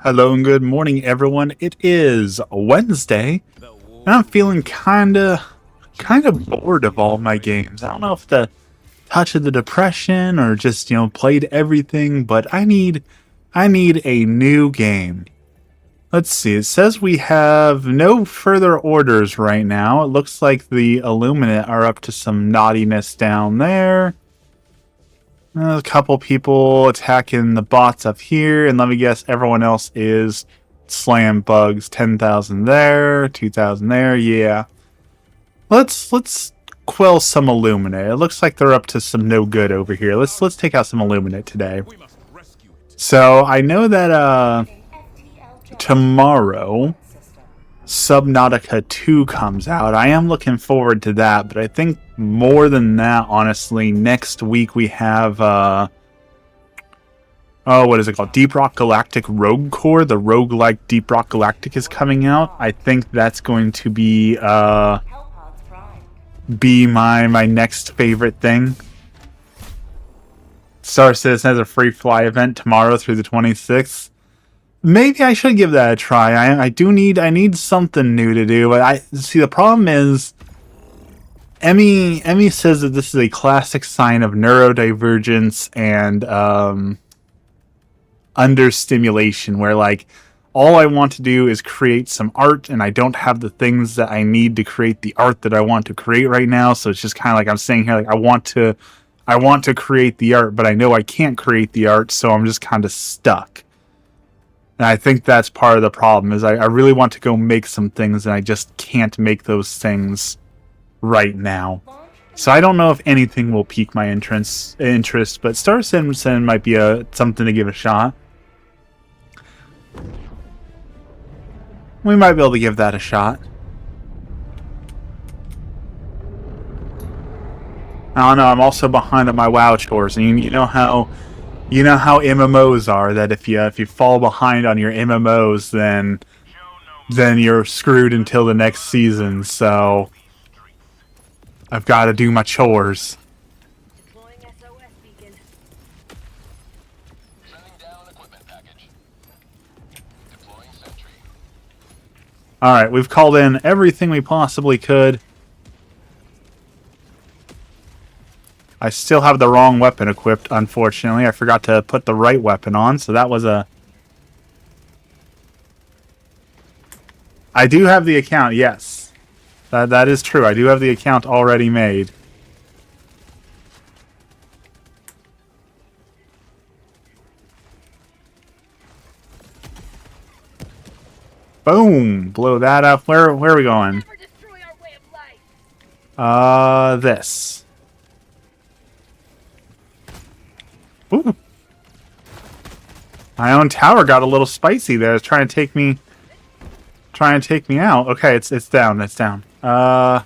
Hello and good morning, everyone. It is Wednesday, and I'm feeling kinda bored of all my games. I don't know if the touch of the depression or just played everything, but I need a new game. Let's see. It says we have no further orders right now. It looks like the Illuminate are up to some naughtiness down there. A couple people attacking the bots up here, and let me guess, everyone else is slam bugs. 10,000 there, 2,000 there. Yeah, let's quell some Illuminate. It looks like they're up to some no good over here. Let's take out some Illuminate today. So I know that tomorrow Subnautica 2 comes out. I am looking forward to that, but I think more than that, honestly, next week we have what is it called? Deep Rock Galactic Rogue Core. The roguelike Deep Rock Galactic is coming out. I think that's going to be my next favorite thing. Star Citizen has a free fly event tomorrow through the 26th. Maybe I should give that a try. I need something new to do. But I see the problem is Emmy says that this is a classic sign of neurodivergence and understimulation, where like all I want to do is create some art and I don't have the things that I need to create the art that I want to create right now. So it's just kind of like I'm saying here, like I want to create the art, but I know I can't create the art, so I'm just kind of stuck. And I think that's part of the problem, is I really want to go make some things, and I just can't make those things right now. So I don't know if anything will pique my interest, but Star Citizen might be something to give a shot. We might be able to give that a shot. I don't know, I'm also behind on my WoW chores, and you know how MMOs are, that if you fall behind on your MMOs, then you're screwed until the next season. So I've got to do my chores. All right, we've called in everything we possibly could. I still have the wrong weapon equipped, unfortunately. I forgot to put the right weapon on, so that was a... I do have the account, yes. That is true. I do have the account already made. Boom! Blow that up. Where are we going? This. Ooh. My own tower got a little spicy there. It's trying to take me out. Okay, it's down. It's down. I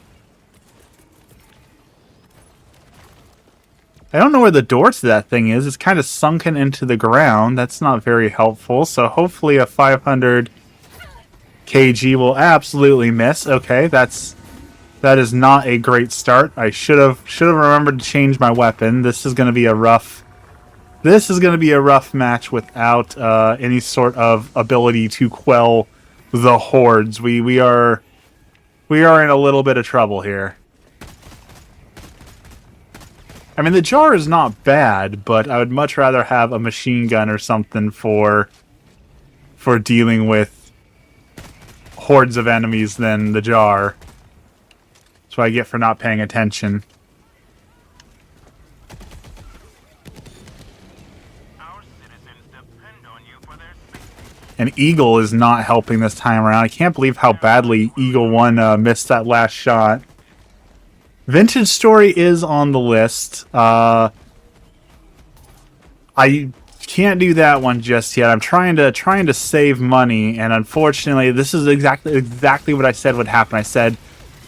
don't know where the door to that thing is. It's kind of sunken into the ground. That's not very helpful. So hopefully a 500 kg will absolutely miss. Okay, that is not a great start. I should have remembered to change my weapon. This is going to be a rough match without any sort of ability to quell the hordes. We are in a little bit of trouble here. I mean, the jar is not bad, but I would much rather have a machine gun or something for dealing with hordes of enemies than the jar. That's what I get for not paying attention. And Eagle is not helping this time around. I can't believe how badly Eagle 1 missed that last shot. Vintage Story is on the list. I can't do that one just yet. I'm trying to save money, and unfortunately, this is exactly what I said would happen. I said,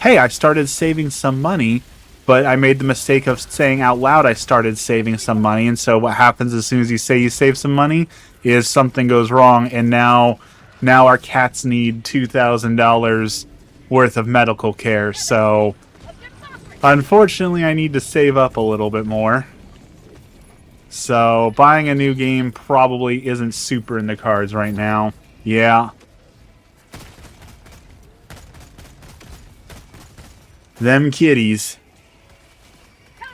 "Hey, I started saving some money," but I made the mistake of saying out loud I started saving some money. And so what happens as soon as you say you save some money is something goes wrong, and now our cats need $2,000 worth of medical care. So unfortunately, I need to save up a little bit more. So buying a new game probably isn't super in the cards right now. Yeah. Them kitties.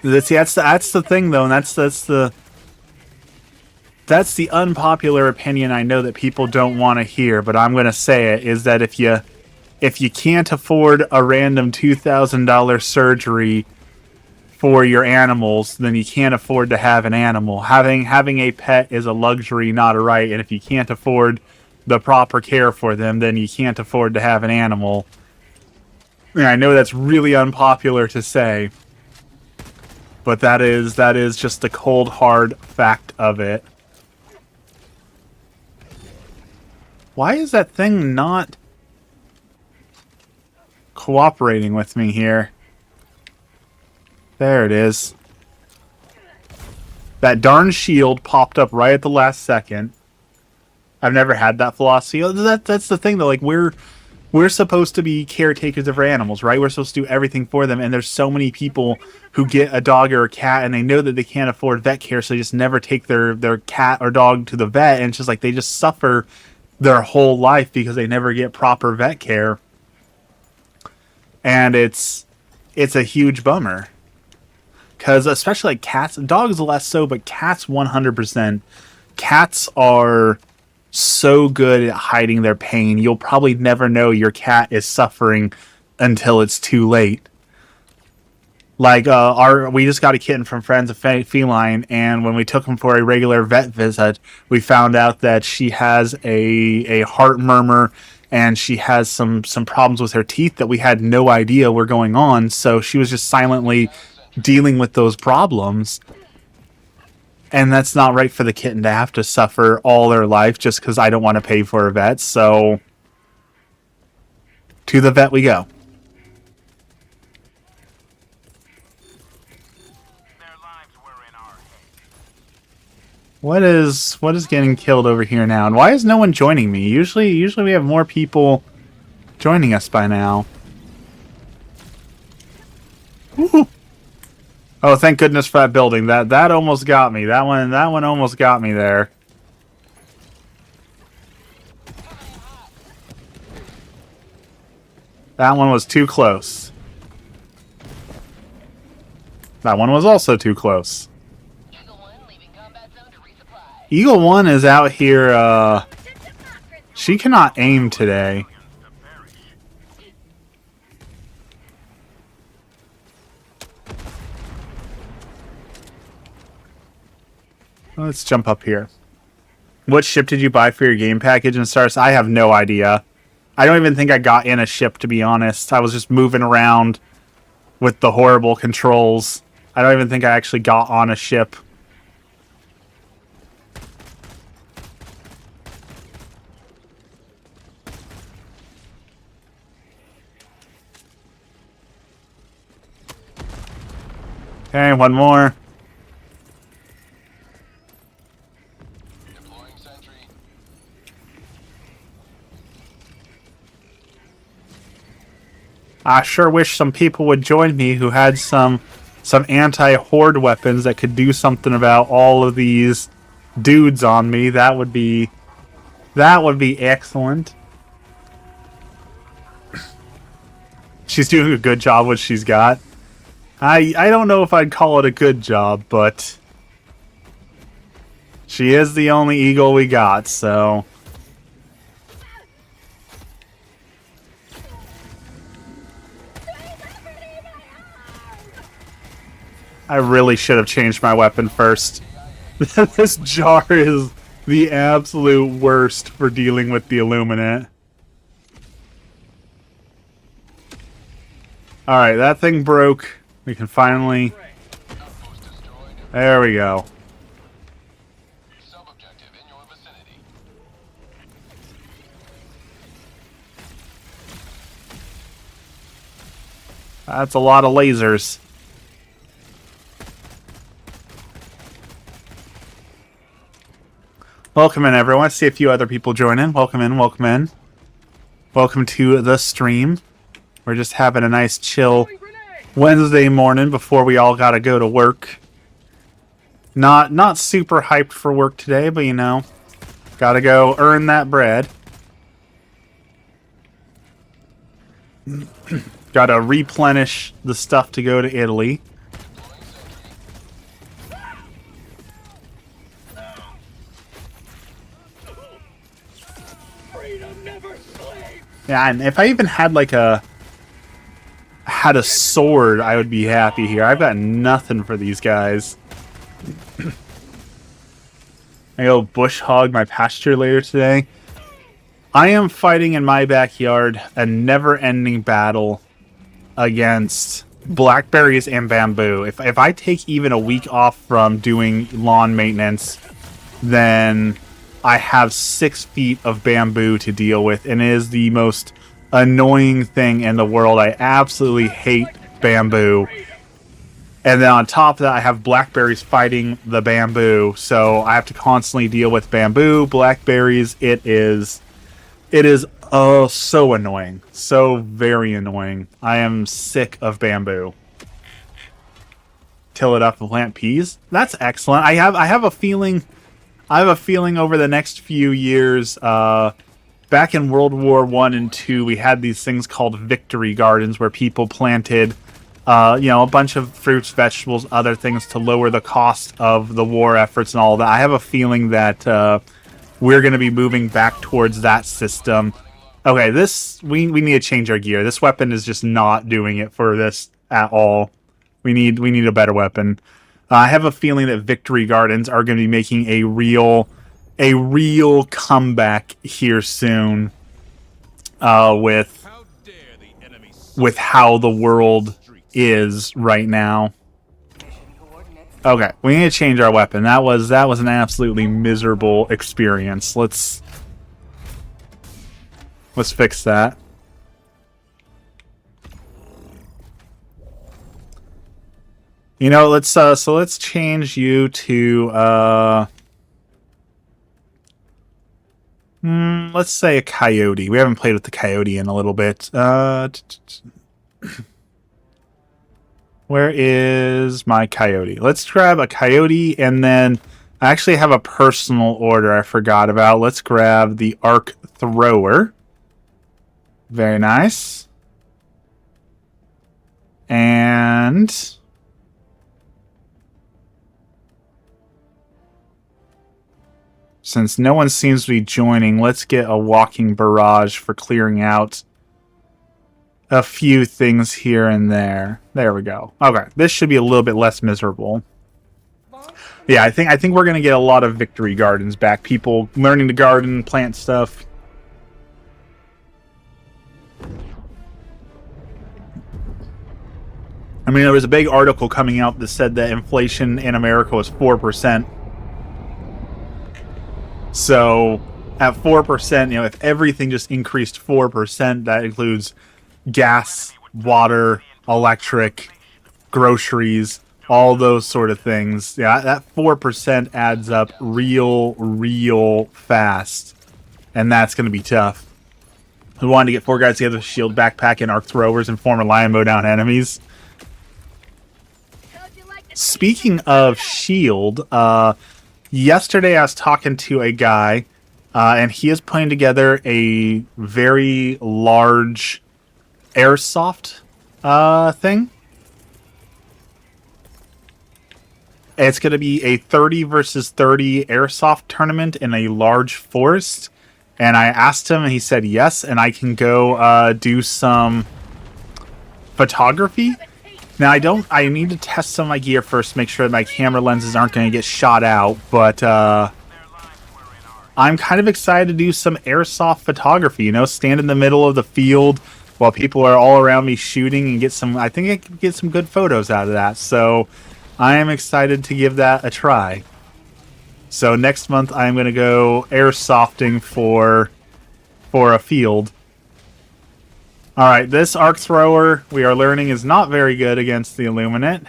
That's the thing though, and that's the unpopular opinion I know that people don't want to hear, but I'm gonna say it, is that if you can't afford a random $2,000 surgery for your animals, then you can't afford to have an animal. Having a pet is a luxury, not a right, and if you can't afford the proper care for them, then you can't afford to have an animal. And I know that's really unpopular to say, but that is just the cold hard fact of it. Why is that thing not cooperating with me here? There it is. That darn shield popped up right at the last second. I've never had that philosophy. That's the thing though, like we're supposed to be caretakers of our animals, right? We're supposed to do everything for them, and there's so many people who get a dog or a cat and they know that they can't afford vet care, so they just never take their cat or dog to the vet, and it's just like they just suffer their whole life because they never get proper vet care. And it's a huge bummer. Because especially like cats, dogs less so, but cats 100%. Cats are so good at hiding their pain. You'll probably never know your cat is suffering until it's too late. Like we just got a kitten from Friends of Feline, and when we took him for a regular vet visit, we found out that she has a heart murmur, and she has some problems with her teeth that we had no idea were going on. So she was just silently dealing with those problems, and that's not right for the kitten to have to suffer all their life just because I don't want to pay for a vet. So to the vet we go. What is getting killed over here now, and why is no one joining me? Usually we have more people joining us by now. Woo. Oh, thank goodness for that building. That almost got me. That one almost got me there. That one was too close. That one was also too close. Eagle 1 is out here, she cannot aim today. Let's jump up here. What ship did you buy for your game package in Stars? I have no idea. I don't even think I got in a ship, to be honest. I was just moving around with the horrible controls. I don't even think I actually got on a ship. Okay, one more. I sure wish some people would join me who had some anti-horde weapons that could do something about all of these dudes on me. That would be excellent. She's doing a good job what she's got. I don't know if I'd call it a good job, but she is the only eagle we got, so I really should have changed my weapon first. This jar is the absolute worst for dealing with the Illuminate. Alright, that thing broke. We can finally... There we go. That's a lot of lasers. Welcome in, everyone. I see a few other people join in. Welcome in, welcome in. Welcome to the stream. We're just having a nice chill Wednesday morning before we all gotta go to work. Not super hyped for work today, but you know, gotta go earn that bread. Gotta replenish the stuff to go to Italy. Yeah, and if I even had like a sword, I would be happy here. I've got nothing for these guys. I go bush hog my pasture later today. I am fighting in my backyard a never-ending battle against blackberries and bamboo. If I take even a week off from doing lawn maintenance, then I have 6 feet of bamboo to deal with, and it is the most annoying thing in the world. I absolutely hate bamboo. And then on top of that, I have blackberries fighting the bamboo, so I have to constantly deal with bamboo, blackberries. It is oh so annoying, so very annoying. I am sick of bamboo. Till it up and plant peas. That's excellent. I have a feeling over the next few years. Back in World War I and II, we had these things called victory gardens where people planted a bunch of fruits, vegetables, other things to lower the cost of the war efforts and all that. I have a feeling that we're going to be moving back towards that system. Okay, we need to change our gear. This weapon is just not doing it for this at all. We need a better weapon. I have a feeling that victory gardens are going to be making a real comeback here soon. With how the world is right now. Okay, we need to change our weapon. That was an absolutely miserable experience. Let's fix that. You know, let's change you to let's say a coyote. We haven't played with the coyote in a little bit. Where is my coyote? Let's grab a coyote, and then I actually have a personal order I forgot about. Let's grab the arc thrower. Very nice. And since no one seems to be joining, let's get a walking barrage for clearing out a few things here and there. There we go. Okay, this should be a little bit less miserable. Yeah, I think we're gonna get a lot of victory gardens back. People learning to garden, plant stuff. I mean, there was a big article coming out that said that inflation in America was 4%. So, at 4%, if everything just increased 4%, that includes gas, water, electric, groceries, all those sort of things. Yeah, that 4% adds up real fast. And that's going to be tough. We wanted to get 4 guys together with shield, backpack, and arc throwers and form a lion mow down enemies. Speaking of shield, yesterday I was talking to a guy, and he is putting together a very large airsoft thing. It's going to be a 30 versus 30 airsoft tournament in a large forest. And I asked him, and he said yes, and I can go do some photography. Now, I need to test some of my gear first to make sure that my camera lenses aren't going to get shot out, but I'm kind of excited to do some airsoft photography, stand in the middle of the field while people are all around me shooting and I think I can get some good photos out of that. So I am excited to give that a try. So next month I'm going to go airsofting for a field. Alright, this arc thrower, we are learning, is not very good against the Illuminate.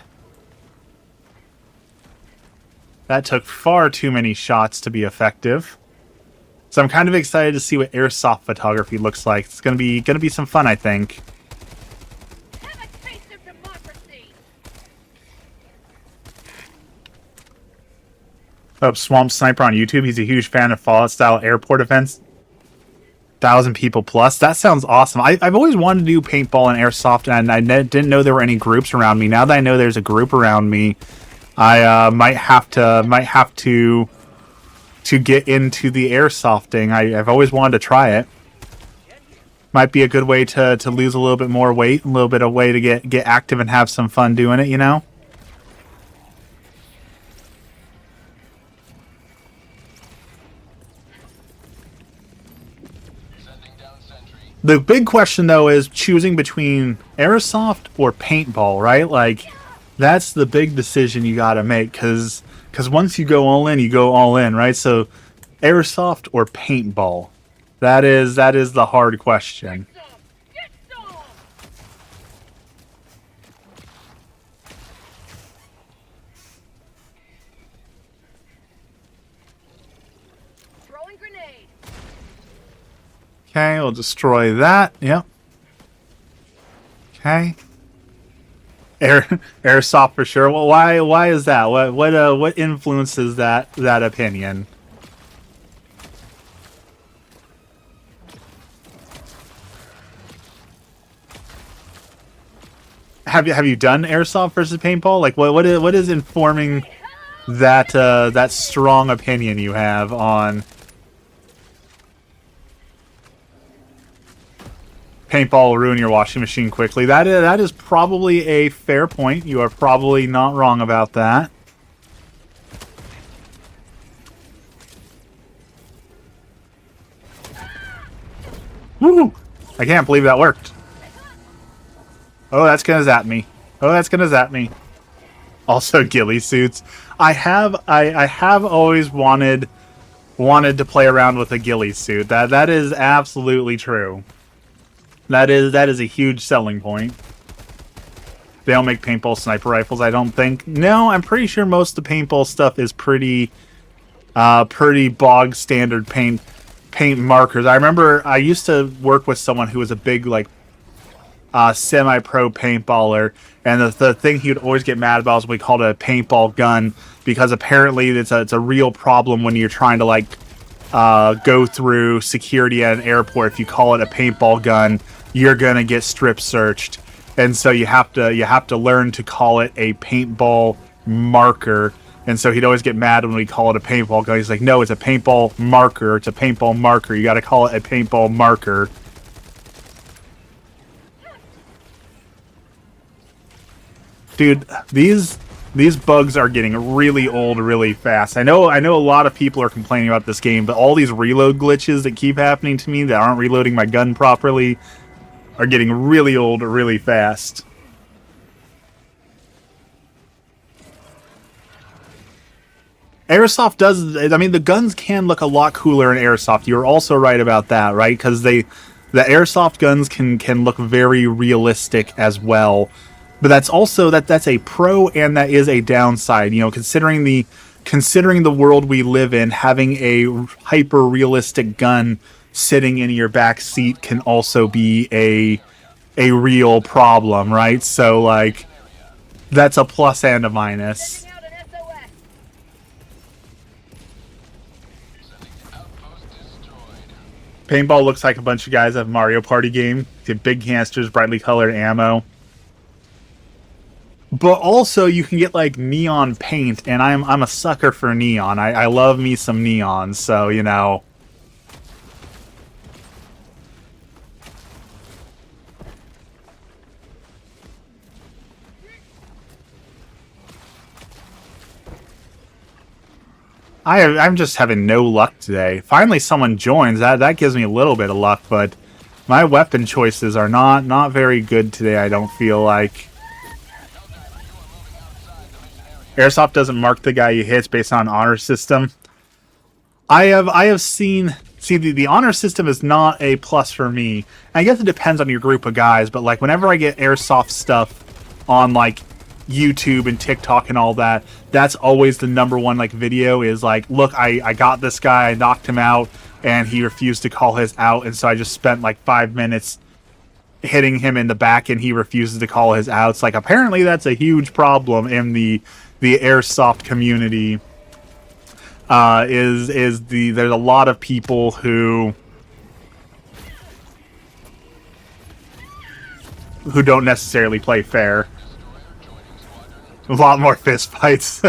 That took far too many shots to be effective. So I'm kind of excited to see what airsoft photography looks like. It's gonna be some fun, I think. Have a taste of democracy. Swamp Sniper on YouTube. He's a huge fan of Fallout style airport events. 1,000 people plus. That sounds awesome. I've always wanted to do paintball and airsoft, and I didn't know there were any groups around me. Now that I know there's a group around me, I might have to get into the airsofting. I've always wanted to try it. Might be a good way to lose a little bit more weight, a little bit of way to get active and have some fun doing it, you know? The big question, though, is choosing between airsoft or paintball, right? Like, that's the big decision you gotta make, because once you go all in, you go all in, right? So, airsoft or paintball? That is the hard question. Get some! Throwing grenade. Okay, we'll destroy that. Yep. Okay. Airsoft for sure. Well, why is that? What influences that opinion? Have you done airsoft versus paintball? Like what is informing that strong opinion you have on paintball will ruin your washing machine quickly? That is probably a fair point. You are probably not wrong about that. Woo! I can't believe that worked. Oh, that's gonna zap me. Oh, that's gonna zap me. Also, ghillie suits. I have always wanted to play around with a ghillie suit. That is absolutely true. That is a huge selling point. They don't make paintball sniper rifles, I don't think. No, I'm pretty sure most of the paintball stuff is pretty bog standard paint markers. I remember I used to work with someone who was a big like semi-pro paintballer, and the thing he would always get mad about is we called it a paintball gun, because apparently it's a real problem when you're trying to like go through security at an airport. If you call it a paintball gun, you're gonna get strip searched, and so you have to learn to call it a paintball marker. And so he'd always get mad when we call it a paintball gun. He's like, no, it's a paintball marker. It's a paintball marker. You got to call it a paintball marker. Dude, these bugs are getting really old really fast. I know a lot of people are complaining about this game, but all these reload glitches that keep happening to me that aren't reloading my gun properly are getting really old really fast. Airsoft does, I mean, the guns can look a lot cooler in Airsoft. You're also right about that, right? Because the Airsoft guns can look very realistic as well. But that's also that's a pro and that is a downside. You know, considering the world we live in, having a hyper realistic gun sitting in your back seat can also be a real problem, right? So like that's a plus and a minus. Sending out an SOS. Paintball looks like a bunch of guys have a Mario Party game. Get big canisters, brightly colored ammo. But also, you can get like neon paint, and I'm a sucker for neon. I love me some neon, so you know. I'm just having no luck today. Finally, someone joins. That gives me a little bit of luck, but my weapon choices are not very good today. I don't feel like. Airsoft doesn't mark the guy you hit based on honor system. I have seen. See, the honor system is not a plus for me. I guess it depends on your group of guys, but like whenever I get Airsoft stuff on like YouTube and TikTok and all that, that's always the number one like video is like, look, I got this guy, I knocked him out, and he refused to call his out, and so I just spent like 5 minutes hitting him in the back, and he refuses to call his outs. Like apparently that's a huge problem in the Airsoft community. There's a lot of people who don't necessarily play fair. A lot more fist fights.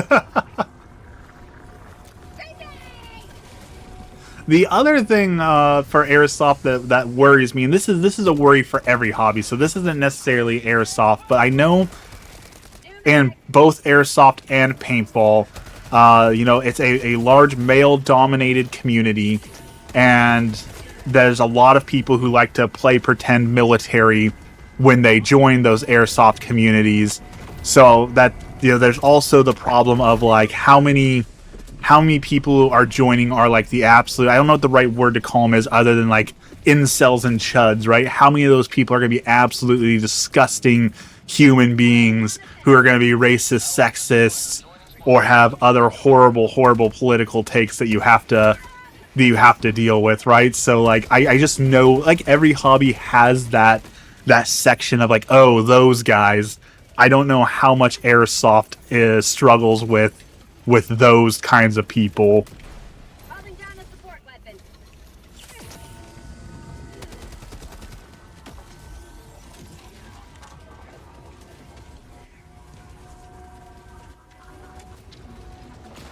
The other thing for Airsoft that worries me, and this is a worry for every hobby, so this isn't necessarily Airsoft, but I know in both Airsoft and paintball, it's a large male-dominated community, and there's a lot of people who like to play pretend military when they join those Airsoft communities. So that, there's also the problem of like how many people are joining are like the absolute, I don't know what the right word to call them is other than like incels and chuds, right? How many of those people are going to be absolutely disgusting human beings who are going to be racist, sexist, or have other horrible political takes that you have to deal with, right? So like I just know like every hobby has that section of like, oh, those guys. I don't know how much Airsoft struggles with those kinds of people. Calling down a support weapon.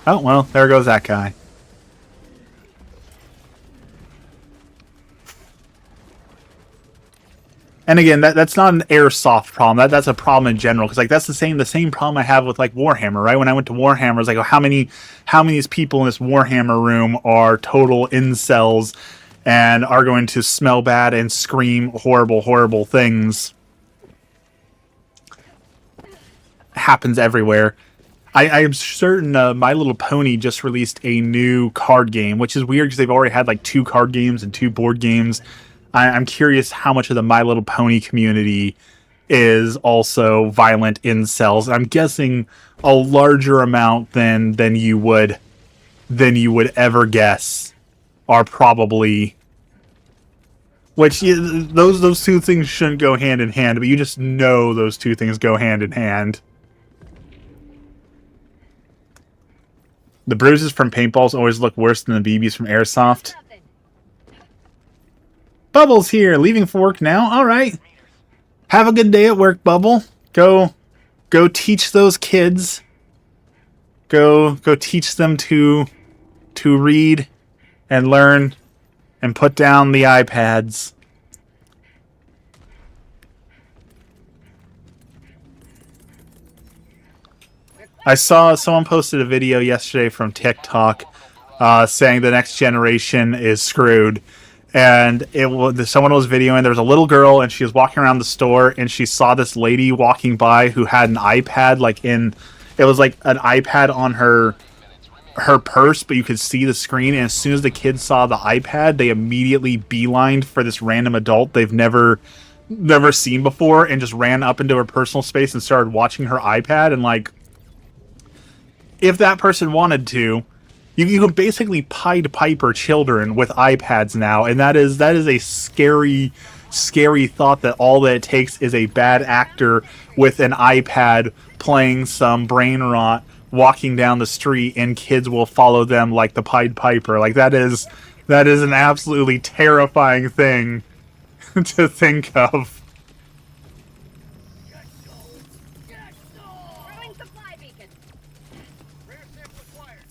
Oh, well, there goes that guy. And again, that's not an Airsoft problem. That's a problem in general, because like that's the same problem I have with like Warhammer, right? When I went to Warhammer, I was like, oh, how many of these people in this Warhammer room are total incels and are going to smell bad and scream horrible things? Happens everywhere. I am certain My Little Pony just released a new card game, which is weird because they've already had like 2 card games and 2 board games. I'm curious how much of the My Little Pony community is also violent incels. I'm guessing a larger amount than you would ever guess are probably. Which those two things shouldn't go hand in hand, but you just know those two things go hand in hand. The bruises from paintballs always look worse than the BBs from Airsoft. Nothing. Bubble's here, leaving for work now. All right. Have a good day at work, Bubble. Go teach those kids. Go teach them to read and learn and put down the iPads. I saw someone posted a video yesterday from TikTok saying the next generation is screwed. And someone was videoing, there was a little girl and she was walking around the store and she saw this lady walking by who had an iPad it was like an iPad on her purse, but you could see the screen, and as soon as the kids saw the iPad, they immediately beelined for this random adult they've never seen before and just ran up into her personal space and started watching her iPad. And like, if that person wanted to, you can basically Pied Piper children with iPads now, and that is a scary thought that all that it takes is a bad actor with an iPad playing some brain rot walking down the street, and kids will follow them like the Pied Piper. Like that is an absolutely terrifying thing to think of. Throwing supply beacon. Rare sample acquired.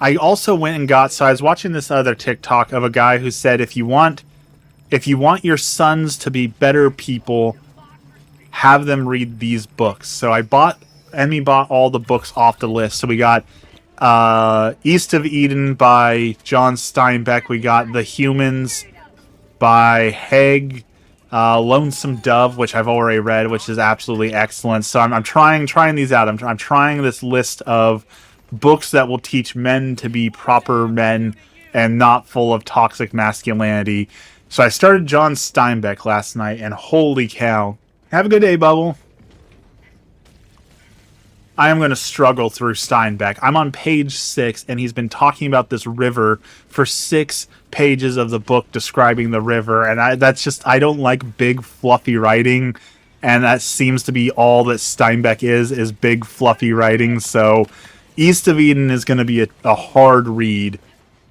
I also went and got, so I was watching this other TikTok of a guy who said if you want your sons to be better people, have them read these books. So Emmy bought all the books off the list. So we got East of Eden by John Steinbeck. We got The Humans by Haig. Lonesome Dove, which I've already read, which is absolutely excellent. So I'm trying these out. I'm trying this list of books that will teach men to be proper men and not full of toxic masculinity. So I started John Steinbeck last night, and holy cow. Have a good day, Bubble. I am going to struggle through Steinbeck. I'm on page 6, and he's been talking about this river for 6 pages of the book describing the river, and I don't like big, fluffy writing, and that seems to be all that Steinbeck is big fluffy writing. So East of Eden is going to be a hard read,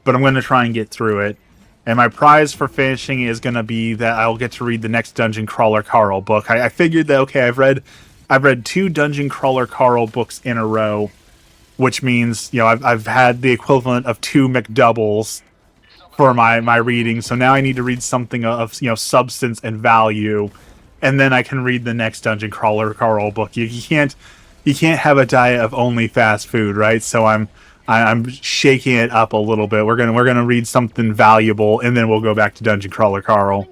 but I'm going to try and get through it. And my prize for finishing is going to be that I'll get to read the next Dungeon Crawler Carl book. I figured that, okay, I've read 2 Dungeon Crawler Carl books in a row, which means, you know, I've had the equivalent of 2 McDoubles for my reading. So now I need to read something of, you know, substance and value, and then I can read the next Dungeon Crawler Carl book. You can't have a diet of only fast food, right? So I'm shaking it up a little bit. We're gonna read something valuable, and then we'll go back to Dungeon Crawler Carl.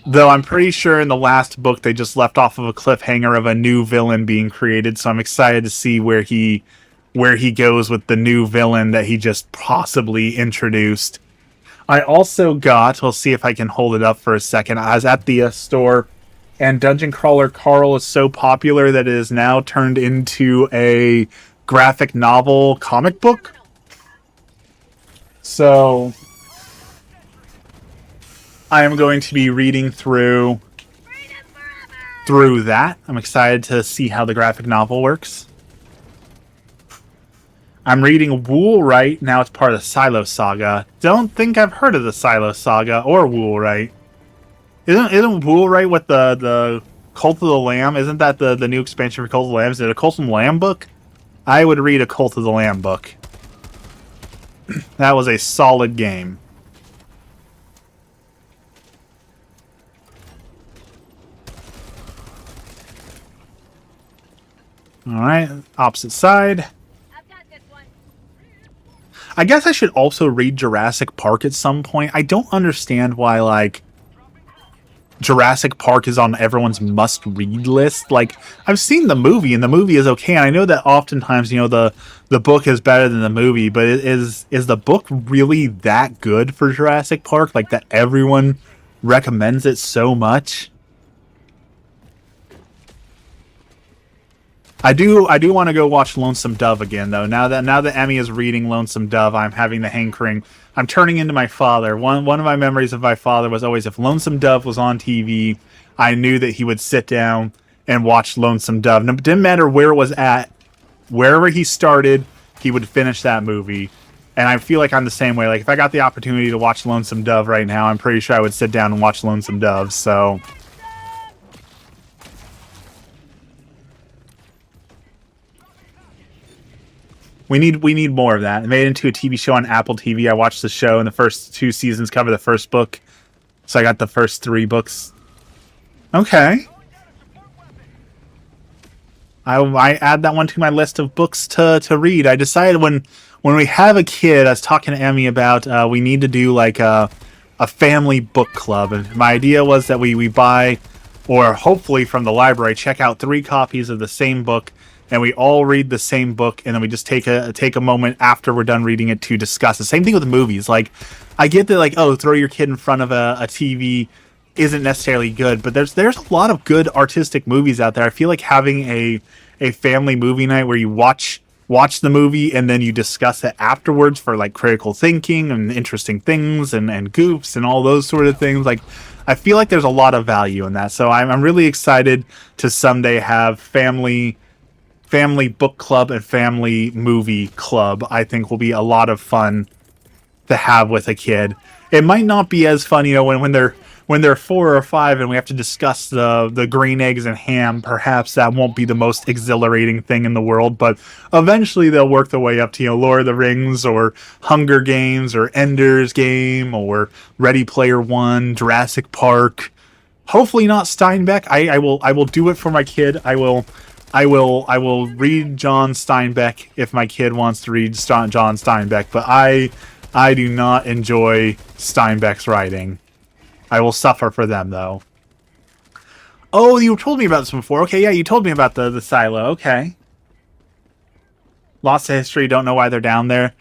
Though I'm pretty sure in the last book they just left off of a cliffhanger of a new villain being created, so I'm excited to see where he goes with the new villain that he just possibly introduced. I also got, we'll see if I can hold it up for a second. I was at the store, and Dungeon Crawler Carl is so popular that it is now turned into a graphic novel comic book. So I am going to be reading through that. I'm excited to see how the graphic novel works. I'm reading Woolwright. Now it's part of the Silo Saga. Don't think I've heard of the Silo Saga or Woolwright. Isn't Woolwright with the Cult of the Lamb? Isn't that the new expansion for Cult of the Lamb? Is it a Cult of the Lamb book? I would read a Cult of the Lamb book. That was a solid game. Alright, opposite side. I guess I should also read Jurassic Park at some point. I don't understand why, like, Jurassic Park is on everyone's must-read list. Like, I've seen the movie, and the movie is okay, and I know that oftentimes, you know, the book is better than the movie, but is the book really that good for Jurassic Park? Like, that everyone recommends it so much? I do want to go watch Lonesome Dove again, though. Now that Emmy is reading Lonesome Dove, I'm having the hankering. I'm turning into my father. One of my memories of my father was always, if Lonesome Dove was on TV, I knew that he would sit down and watch Lonesome Dove. And it didn't matter where it was at. Wherever he started, he would finish that movie. And I feel like I'm the same way. Like, if I got the opportunity to watch Lonesome Dove right now, I'm pretty sure I would sit down and watch Lonesome Dove. So We need more of that. It made it into a TV show on Apple TV. I watched the show, and the first 2 seasons cover the first book. So I got the first 3 books. Okay. I add that one to my list of books to read. I decided when we have a kid, I was talking to Emmy about we need to do like a family book club. And my idea was that we buy, or hopefully from the library, check out 3 copies of the same book, and we all read the same book, and then we just take a moment after we're done reading it to discuss. The same thing with the movies. Like, I get that, like, oh, throw your kid in front of a TV isn't necessarily good, but there's a lot of good artistic movies out there. I feel like having a family movie night where you watch the movie and then you discuss it afterwards for like critical thinking and interesting things and goofs and all those sort of things. Like, I feel like there's a lot of value in that. So I'm really excited to someday have family book club and family movie club. I think will be a lot of fun to have with a kid. It might not be as fun, you know, when they're 4 or 5 and we have to discuss the green eggs and ham. Perhaps that won't be the most exhilarating thing in the world, but eventually they'll work their way up to, you know, Lord of the Rings or Hunger Games or Ender's Game or Ready Player One, Jurassic Park. Hopefully not Steinbeck. I will do it for my kid. I will read John Steinbeck if my kid wants to read John Steinbeck, but I do not enjoy Steinbeck's writing. I will suffer for them, though. Oh, you told me about this before. Okay, yeah, you told me about the silo. Okay. Lost to history, don't know why they're down there.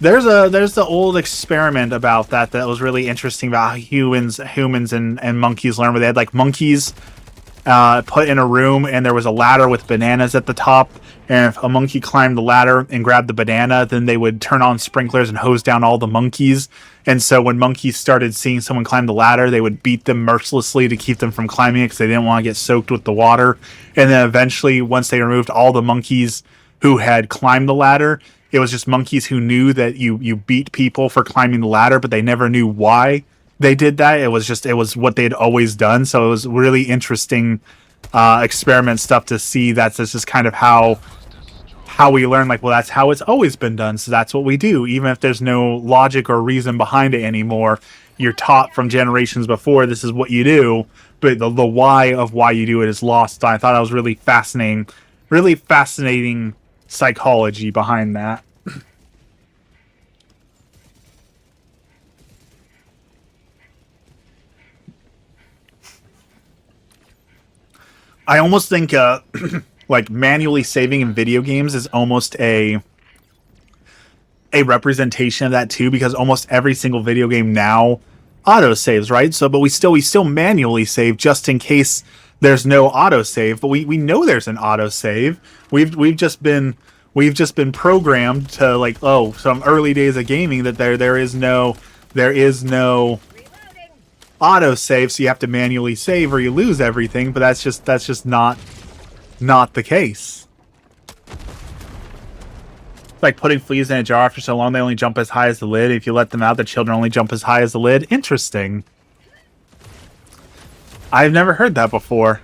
There's the old experiment about that was really interesting about how humans and monkeys learn, where they had like monkeys put in a room, and there was a ladder with bananas at the top. And if a monkey climbed the ladder and grabbed the banana, then they would turn on sprinklers and hose down all the monkeys. And so when monkeys started seeing someone climb the ladder, they would beat them mercilessly to keep them from climbing it because they didn't want to get soaked with the water. And then eventually, once they removed all the monkeys who had climbed the ladder, it was just monkeys who knew that you beat people for climbing the ladder, but they never knew why they did that. It was what they'd always done. So it was really interesting experiment stuff to see. That's just kind of how we learn, like, well, that's how it's always been done, so that's what we do. Even if there's no logic or reason behind it anymore, you're taught from generations before this is what you do, but the why of why you do it is lost. I thought that was really fascinating psychology behind that. I almost think like manually saving in video games is almost a representation of that too, because almost every single video game now auto saves, right? So, but we still manually save just in case there's no auto save. But we know there's an auto save. We've just been programmed to, like, oh, some early days of gaming that there is no auto save, so you have to manually save or you lose everything. But that's just not the case. Like putting fleas in a jar for so long they only jump as high as the lid. If you let them out, the children only jump as high as the lid. Interesting. I've never heard that before.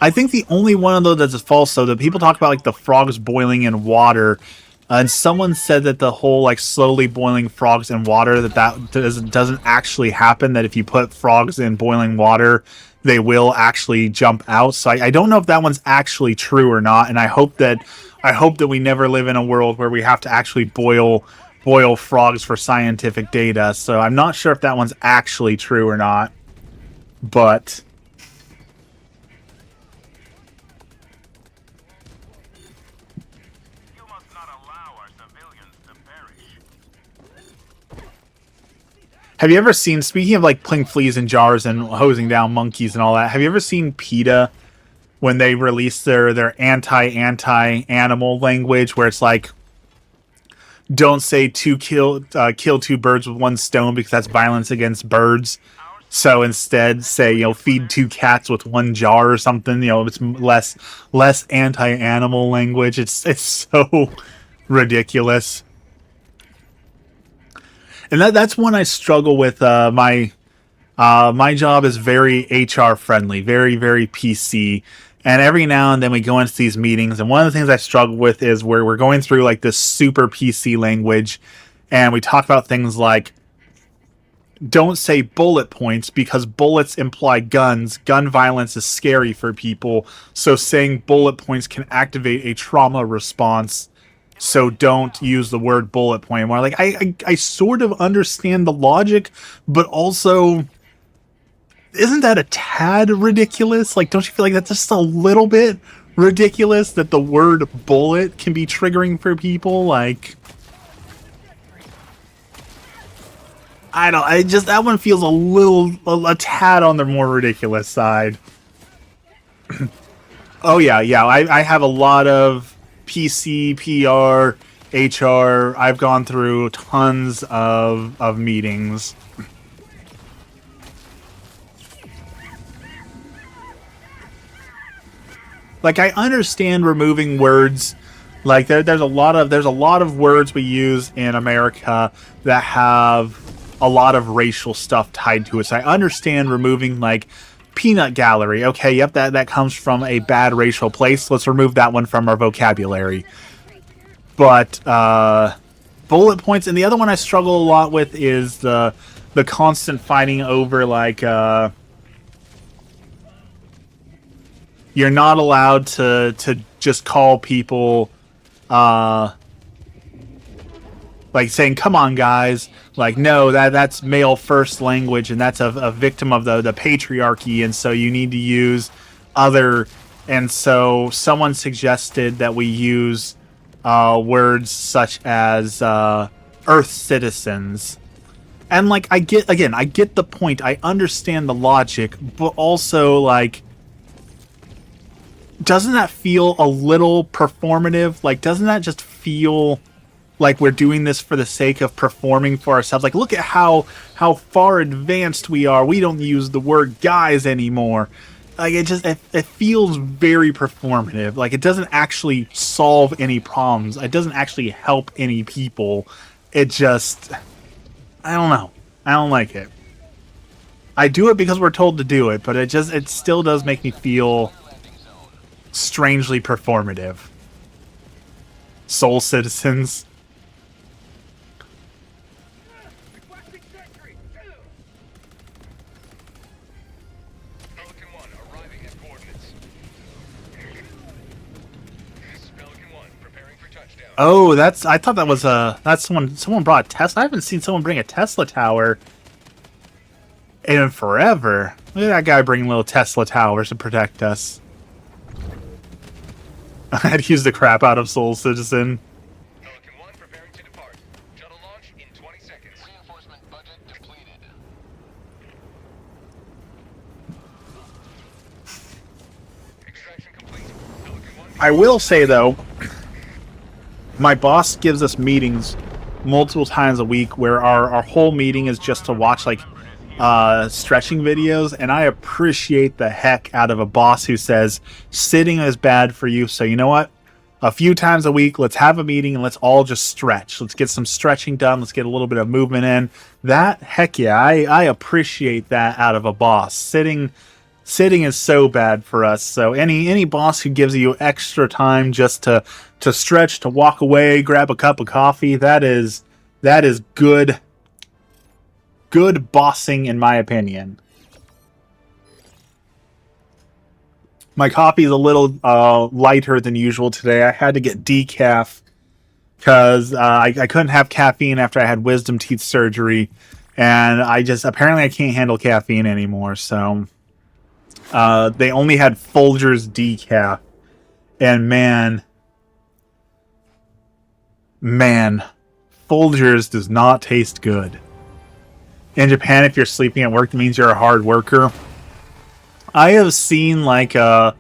I think the only one of those that's false, though, that people talk about, like the frogs boiling in water, and someone said that the whole, like, slowly boiling frogs in water, that doesn't actually happen, that if you put frogs in boiling water, they will actually jump out. So I don't know if that one's actually true or not, and I hope that we never live in a world where we have to actually boil frogs for scientific data. So I'm not sure if that one's actually true or not. But You must not allow our civilians to perish. have you ever seen, speaking of like putting fleas in jars and hosing down monkeys and all that, have you ever seen PETA when they released their anti-animal language, where it's like, don't say kill two birds with one stone because that's violence against birds. So instead, say, feed two cats with one jar or something. It's less anti-animal language. It's so ridiculous. And that's one I struggle with. My job is very HR friendly, very, very PC. And every now and then we go into these meetings, and one of the things I struggle with is where we're going through like this super PC language, and we talk about things like, don't say bullet points because bullets imply guns. Gun violence is scary for people, so saying bullet points can activate a trauma response. So don't use the word bullet point anymore. Like, I sort of understand the logic, but also, isn't that a tad ridiculous? Like, don't you feel like that's just a little bit ridiculous that the word bullet can be triggering for people? Like, that one feels a tad on the more ridiculous side. Oh yeah, I have a lot of PC, PR, HR. I've gone through tons of meetings. Like, I understand removing words. Like, there's a lot of words we use in America that have a lot of racial stuff tied to it. So I understand removing, like, peanut gallery. Okay, yep, that comes from a bad racial place. Let's remove that one from our vocabulary. But bullet points, and the other one I struggle a lot with is the constant fighting over, like, you're not allowed to just call people, like, saying, come on, guys. Like, no, that's male first language, and that's a victim of the patriarchy, and so you need to use other. And so someone suggested that we use words such as Earth citizens. And, like, I get the point. I understand the logic, but also, like, doesn't that feel a little performative? Like, doesn't that just feel like we're doing this for the sake of performing for ourselves? Like, look at how far advanced we are. We don't use the word guys anymore. Like, it feels very performative. Like, it doesn't actually solve any problems. It doesn't actually help any people. It just, I don't know. I don't like it. I do it because we're told to do it, but it still does make me feel strangely performative. Soul citizens. Requesting sentry. Pelican 1 arriving at coordinates. This is Pelican 1 preparing for touchdown. Oh, I thought that was that's someone brought a Tesla. I haven't seen someone bring a Tesla tower in forever. Look at that guy bringing little Tesla towers to protect us. I'd use the crap out of Soul Citizen. Pelican 1 preparing to depart. Shuttle launch in 20 seconds. Reinforcement budget depleted. Extraction complete. Pelican 1. I will say though, my boss gives us meetings multiple times a week where our whole meeting is just to watch like stretching videos, and I appreciate the heck out of a boss who says sitting is bad for you, so you know what, a few times a week let's have a meeting and let's all just stretch. Let's get some stretching done. Let's get a little bit of movement in. That, heck yeah, I appreciate that out of a boss. Sitting is so bad for us, so any boss who gives you extra time just to stretch, to walk away, grab a cup of coffee, that is good bossing, in my opinion. My coffee is a little lighter than usual today. I had to get decaf because I couldn't have caffeine after I had wisdom teeth surgery, and apparently I can't handle caffeine anymore. So they only had Folgers decaf, and man, Folgers does not taste good. In Japan, if you're sleeping at work, it means you're a hard worker. I have seen like Zom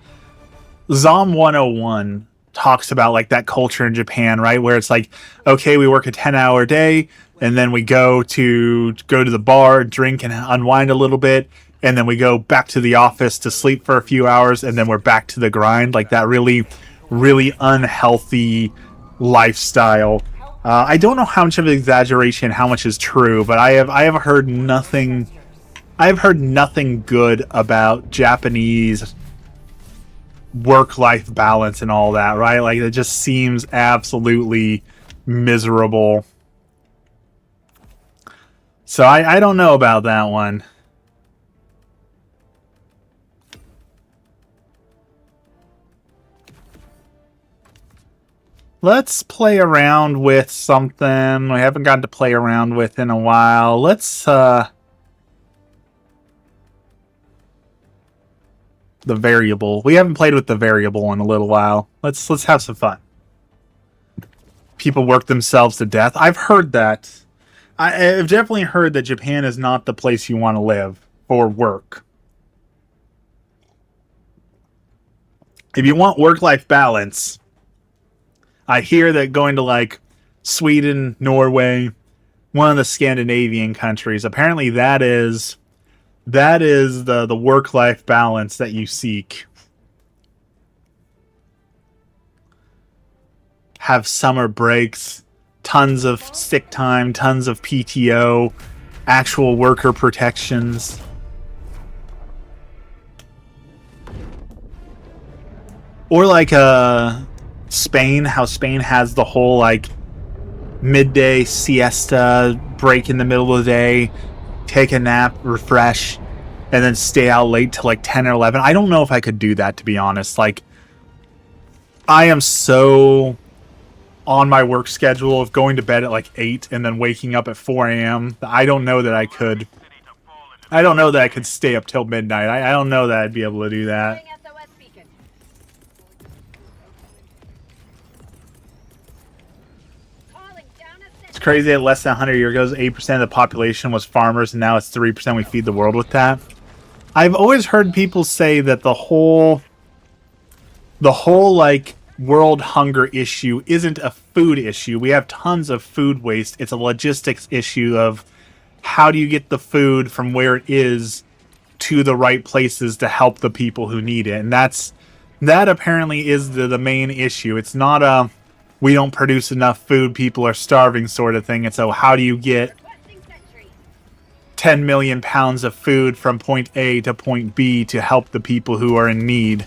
101 talks about like that culture in Japan, right? Where it's like, okay, we work a 10-hour day, and then we go to the bar, drink and unwind a little bit, and then we go back to the office to sleep for a few hours, and then we're back to the grind. Like that really, really unhealthy lifestyle. I don't know how much of an exaggeration, how much is true, but I have heard nothing. I have heard nothing good about Japanese work-life balance and all that, right? Like it just seems absolutely miserable. So I don't know about that one. Let's play around with something we haven't gotten to play around with in a while. Let's the variable. We haven't played with the variable in a little while. Let's have some fun. People work themselves to death. I've heard that. I've definitely heard that Japan is not the place you want to live for work. If you want work-life balance, I hear that going to like Sweden, Norway, one of the Scandinavian countries, apparently that is the work-life balance that you seek. Have summer breaks, tons of sick time, tons of PTO, actual worker protections. Or like Spain, how Spain has the whole like midday siesta break in the middle of the day, take a nap, refresh, and then stay out late till like 10 or 11. I don't know if I could do that, to be honest. Like, I am so on my work schedule of going to bed at like 8 and then waking up at 4 a.m. I don't know that I could. I don't know that I could stay up till midnight. I don't know that I'd be able to do that. It's crazy that less than 100 years ago, 8% of the population was farmers, and now it's 3%. We feed the world with that. I've always heard people say that the whole the whole like world hunger issue isn't a food issue. We have tons of food waste. It's a logistics issue of how do you get the food from where it is to the right places to help the people who need it. And that apparently is the main issue. It's not a we don't produce enough food, people are starving sort of thing. It's a how do you get 10 million pounds of food from point A to point B to help the people who are in need.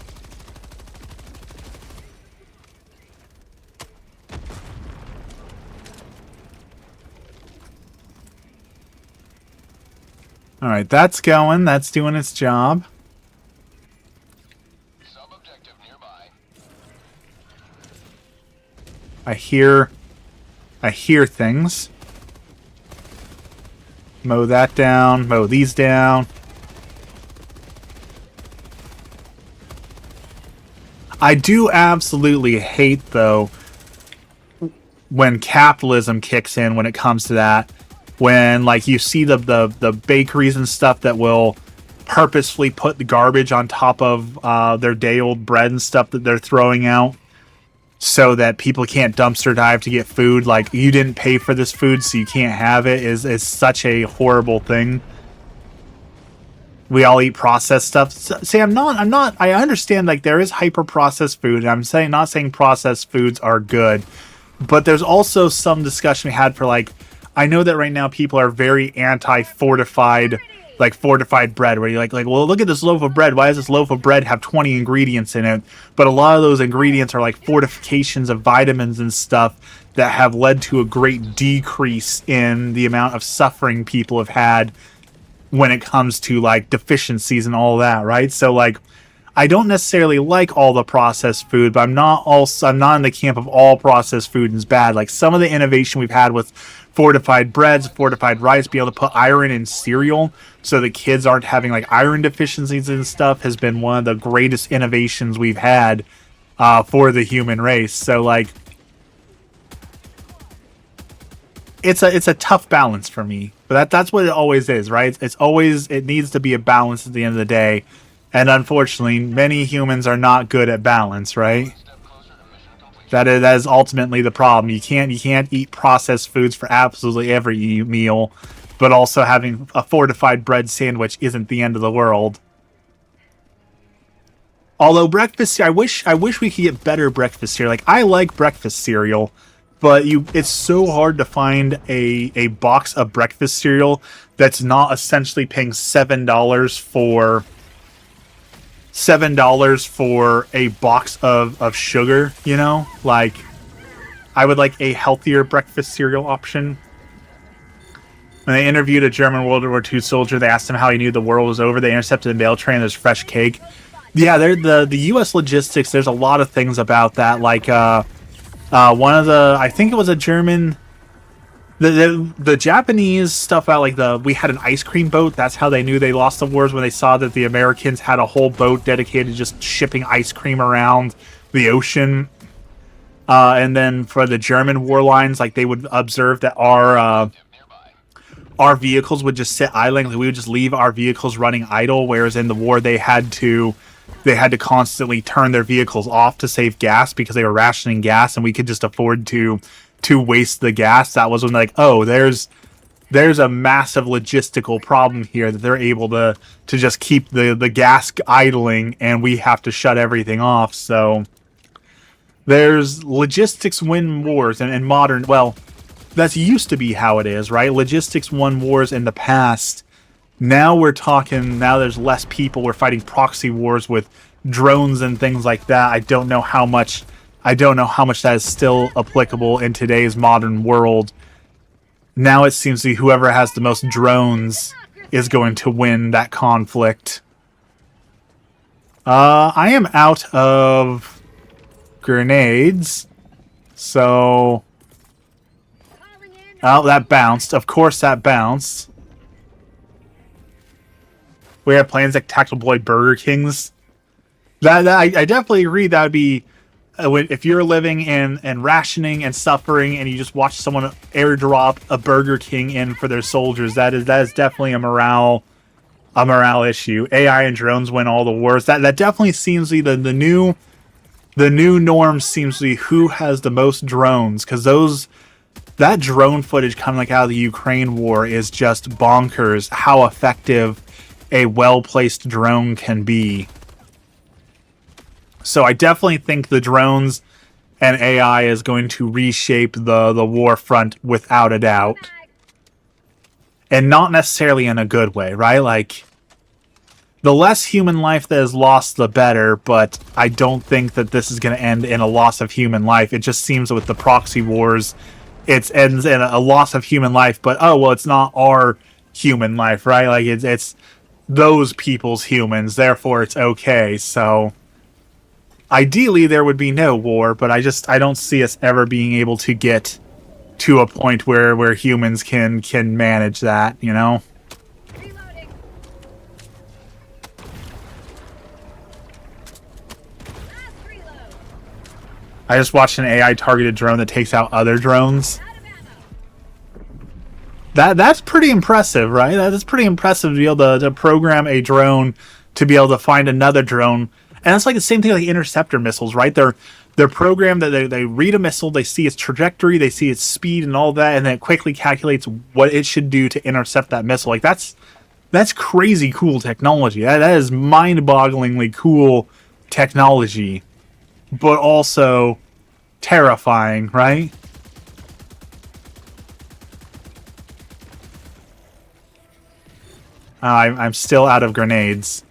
Alright, that's going. That's doing its job. Sub-objective nearby. I hear things. Mow that down. Mow these down. I do absolutely hate, though, when capitalism kicks in when it comes to that. When, like, you see the bakeries and stuff that will purposefully put the garbage on top of their day-old bread and stuff that they're throwing out so that people can't dumpster dive to get food. Like, you didn't pay for this food, so you can't have it is such a horrible thing. We all eat processed stuff. See, I understand, like, there is hyper-processed food, and I'm not saying processed foods are good, but there's also some discussion we had for, like, I know that right now people are very anti-fortified, like fortified bread, where you're like, well, look at this loaf of bread. Why does this loaf of bread have 20 ingredients in it? But a lot of those ingredients are like fortifications of vitamins and stuff that have led to a great decrease in the amount of suffering people have had when it comes to like deficiencies and all that, right? So like, I don't necessarily like all the processed food, but I'm not in the camp of all processed food is bad. Like some of the innovation we've had with fortified breads, fortified rice, be able to put iron in cereal so that kids aren't having like iron deficiencies and stuff has been one of the greatest innovations we've had for the human race. So like, it's a tough balance for me, but that's what it always is, right? It needs to be a balance at the end of the day. And unfortunately, many humans are not good at balance, right? That is ultimately the problem. You can't eat processed foods for absolutely every meal, but also having a fortified bread sandwich isn't the end of the world. Although breakfast, I wish we could get better breakfast cereal. Like I like breakfast cereal, but it's so hard to find a box of breakfast cereal that's not essentially paying $7 for a box of sugar, you know? Like, I would like a healthier breakfast cereal option. When they interviewed a German World War II soldier, they asked him how he knew the war was over. They intercepted the mail train, there's fresh cake. Yeah, the U.S. logistics, there's a lot of things about that. Like, one of the, I think it was a German... The Japanese stuff out, like we had an ice cream boat. That's how they knew they lost the wars, when they saw that the Americans had a whole boat dedicated to just shipping ice cream around the ocean. And then for the German war lines, like they would observe that our vehicles would just sit idling. Like, we would just leave our vehicles running idle, whereas in the war they had to constantly turn their vehicles off to save gas because they were rationing gas, and we could just afford to waste the gas. That was when like, oh, there's a massive logistical problem here, that they're able to just keep the gas idling and we have to shut everything off. So there's logistics win wars and modern, well, that's used to be how it is, right? Logistics won wars in the past. Now there's less people. We're fighting proxy wars with drones and things like that. I don't know how much that is still applicable in today's modern world. Now it seems to be whoever has the most drones is going to win that conflict. I am out of grenades. So... oh, that bounced. Of course that bounced. We have plans like Tactical Boy Burger Kings. I definitely agree that would be... if you're living in rationing and suffering, and you just watch someone airdrop a Burger King in for their soldiers, that is definitely a morale issue. AI and drones win all the wars. That definitely seems to be the new the new norm seems to be who has the most drones, because that drone footage coming like out of the Ukraine war is just bonkers. How effective a well-placed drone can be. So I definitely think the drones and AI is going to reshape the war front without a doubt. And not necessarily in a good way, right? Like, the less human life that is lost, the better, but I don't think that this is going to end in a loss of human life. It just seems that with the proxy wars, it ends in a loss of human life, but oh, well, it's not our human life, right? Like, it's those people's humans, therefore it's okay. So ideally there would be no war, but I don't see us ever being able to get to a point where humans can manage that, you know? Reloading. Last reload. I just watched an AI targeted drone that takes out other drones. Out of ammo. That's pretty impressive, right? That's pretty impressive to be able to program a drone to be able to find another drone. And that's like the same thing like interceptor missiles, right? They're programmed that they read a missile, they see its trajectory, they see its speed and all that, and then it quickly calculates what it should do to intercept that missile. Like that's crazy cool technology. That is mind-bogglingly cool technology, but also terrifying, right? I'm still out of grenades.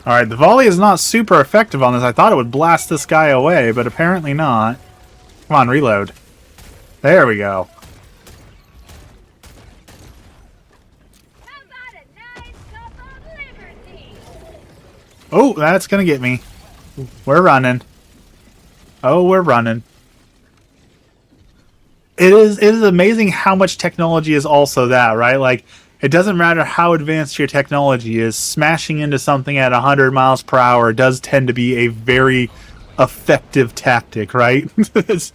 Alright, the volley is not super effective on this. I thought it would blast this guy away, but apparently not. Come on, reload. There we go. How about a nice cup of liberty? Oh, that's gonna get me. We're running. Oh, we're running. It is amazing how much technology is also that, right? Like, it doesn't matter how advanced your technology is, smashing into something at 100 miles per hour does tend to be a very effective tactic, right? It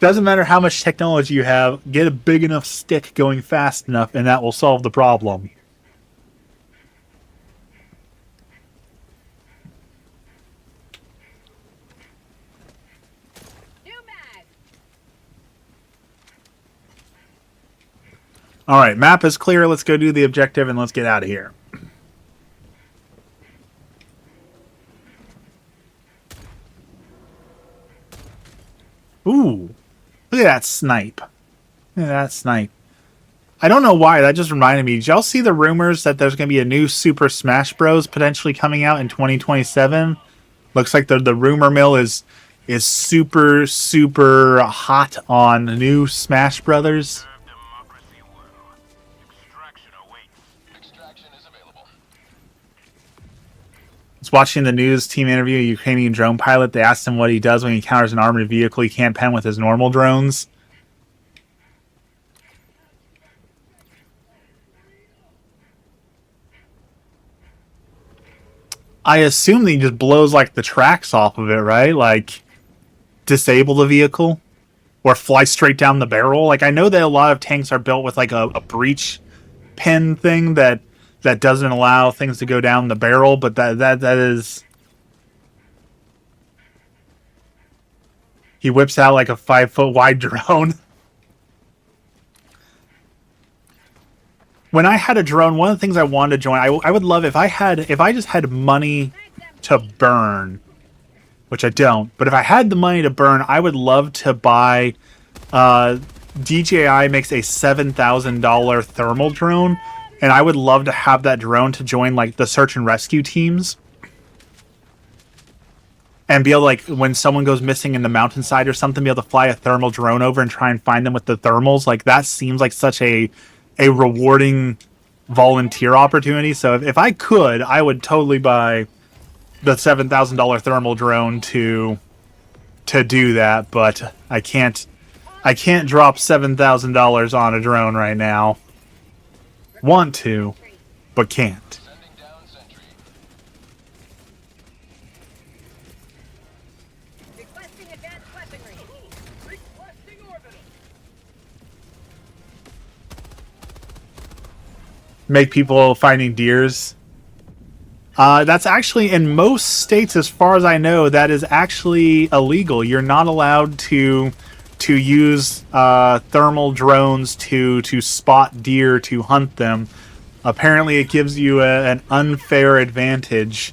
doesn't matter how much technology you have, get a big enough stick going fast enough, and that will solve the problem. New mag. Alright, map is clear. Let's go do the objective and let's get out of here. Ooh. Look at that snipe. Look at that snipe. I don't know why. That just reminded me. Did y'all see the rumors that there's going to be a new Super Smash Bros. Potentially coming out in 2027? Looks like the rumor mill is super, super hot on new Smash Brothers. Democracy will. Extraction awaits. Extraction is available. I was watching the news team interview a Ukrainian drone pilot. They asked him what he does when he encounters an armored vehicle he can't pen with his normal drones. I assume that he just blows like the tracks off of it, right? Like disable the vehicle or fly straight down the barrel. Like I know that a lot of tanks are built with like a breech pin thing that doesn't allow things to go down the barrel, but that is. He whips out like a 5-foot wide drone. When I had a drone, one of the things I wanted to join, I would love if I just had money to burn, which I don't. But if I had the money to burn, I would love to buy. DJI makes a $7,000 thermal drone, and I would love to have that drone to join like the search and rescue teams, and be able to, like, when someone goes missing in the mountainside or something, be able to fly a thermal drone over and try and find them with the thermals. Like that seems like such a rewarding volunteer opportunity. So if I could, I would totally buy the $7,000 thermal drone to do that, but I can't drop $7,000 on a drone right now. Want to, but can't. Sending down sentry. Requesting advanced weaponry. make people finding deers. That's actually in most states, as far as I know, that is actually illegal. You're not allowed to use thermal drones to spot deer, to hunt them. Apparently, it gives you an unfair advantage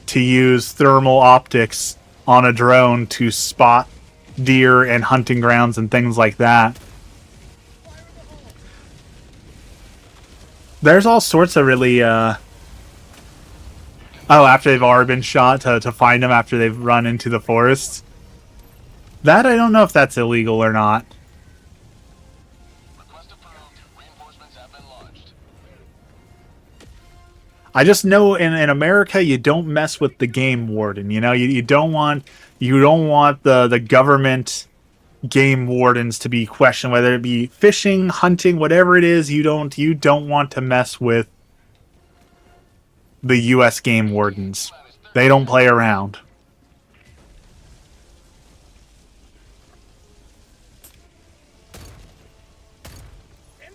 to use thermal optics on a drone to spot deer and hunting grounds and things like that. There's all sorts of really after they've already been shot, to find them after they've run into the forest. That I don't know if that's illegal or not. Request approved. Reinforcements have been launched. I just know in America you don't mess with the game warden. You know, you don't want the government game wardens to be questioned, whether it be fishing, hunting, whatever it is. You don't want to mess with the U.S. game wardens. They don't play around. ETA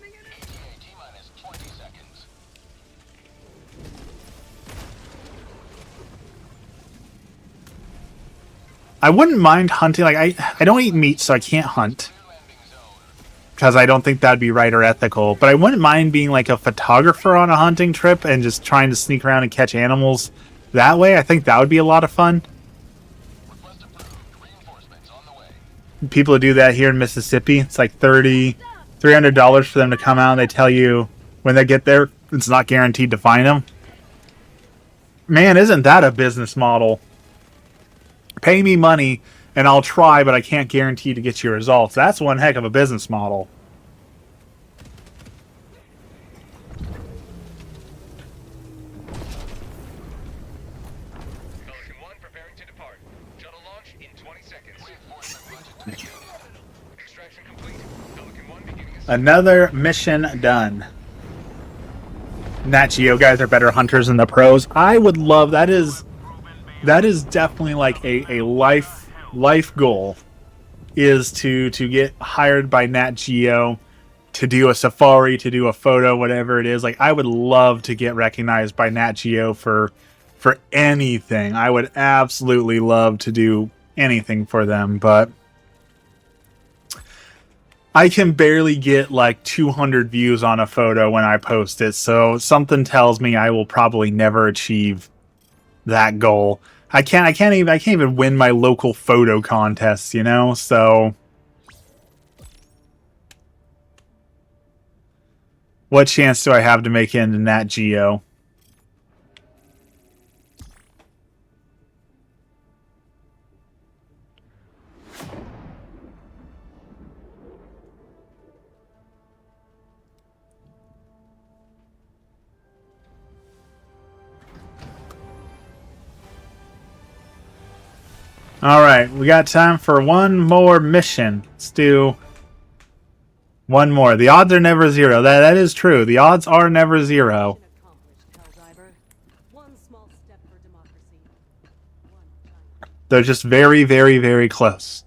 T-minus 20 seconds. I wouldn't mind hunting. Like I don't eat meat, so I can't hunt Landing zone. because I don't think that'd be right or ethical. But I wouldn't mind being like a photographer on a hunting trip and just trying to sneak around and catch animals that way. I think that would be a lot of fun. Request approved. Reinforcements on the way. People who do that here in Mississippi, it's like $300 for them to come out. And they tell you when they get there, it's not guaranteed to find them. Man, isn't that a business model? Pay me money and I'll try, but I can't guarantee to get you results. That's one heck of a business model. Pelican 1 preparing to depart. Shuttle launch in 20 seconds. Reinforcement budget depleted. Extraction complete. Pelican 1 beginning ascent. Another mission done. Nat Geo guys are better hunters than the pros. I would love that is definitely like a life goal, is to get hired by Nat Geo to do a safari, to do a photo, whatever it is. Like I would love to get recognized by Nat Geo for anything. I would absolutely love to do anything for them, but I can barely get like 200 views on a photo when I post it, so something tells me I will probably never achieve that goal. I can't even win my local photo contests, you know? So what chance do I have to make it into Nat Geo? Alright, we got time for one more mission. Let's do one more. The odds are never zero. That is true. The odds are never zero. Accomplished, Helldiver. One small step for democracy. One giant. They're just very, very, very close.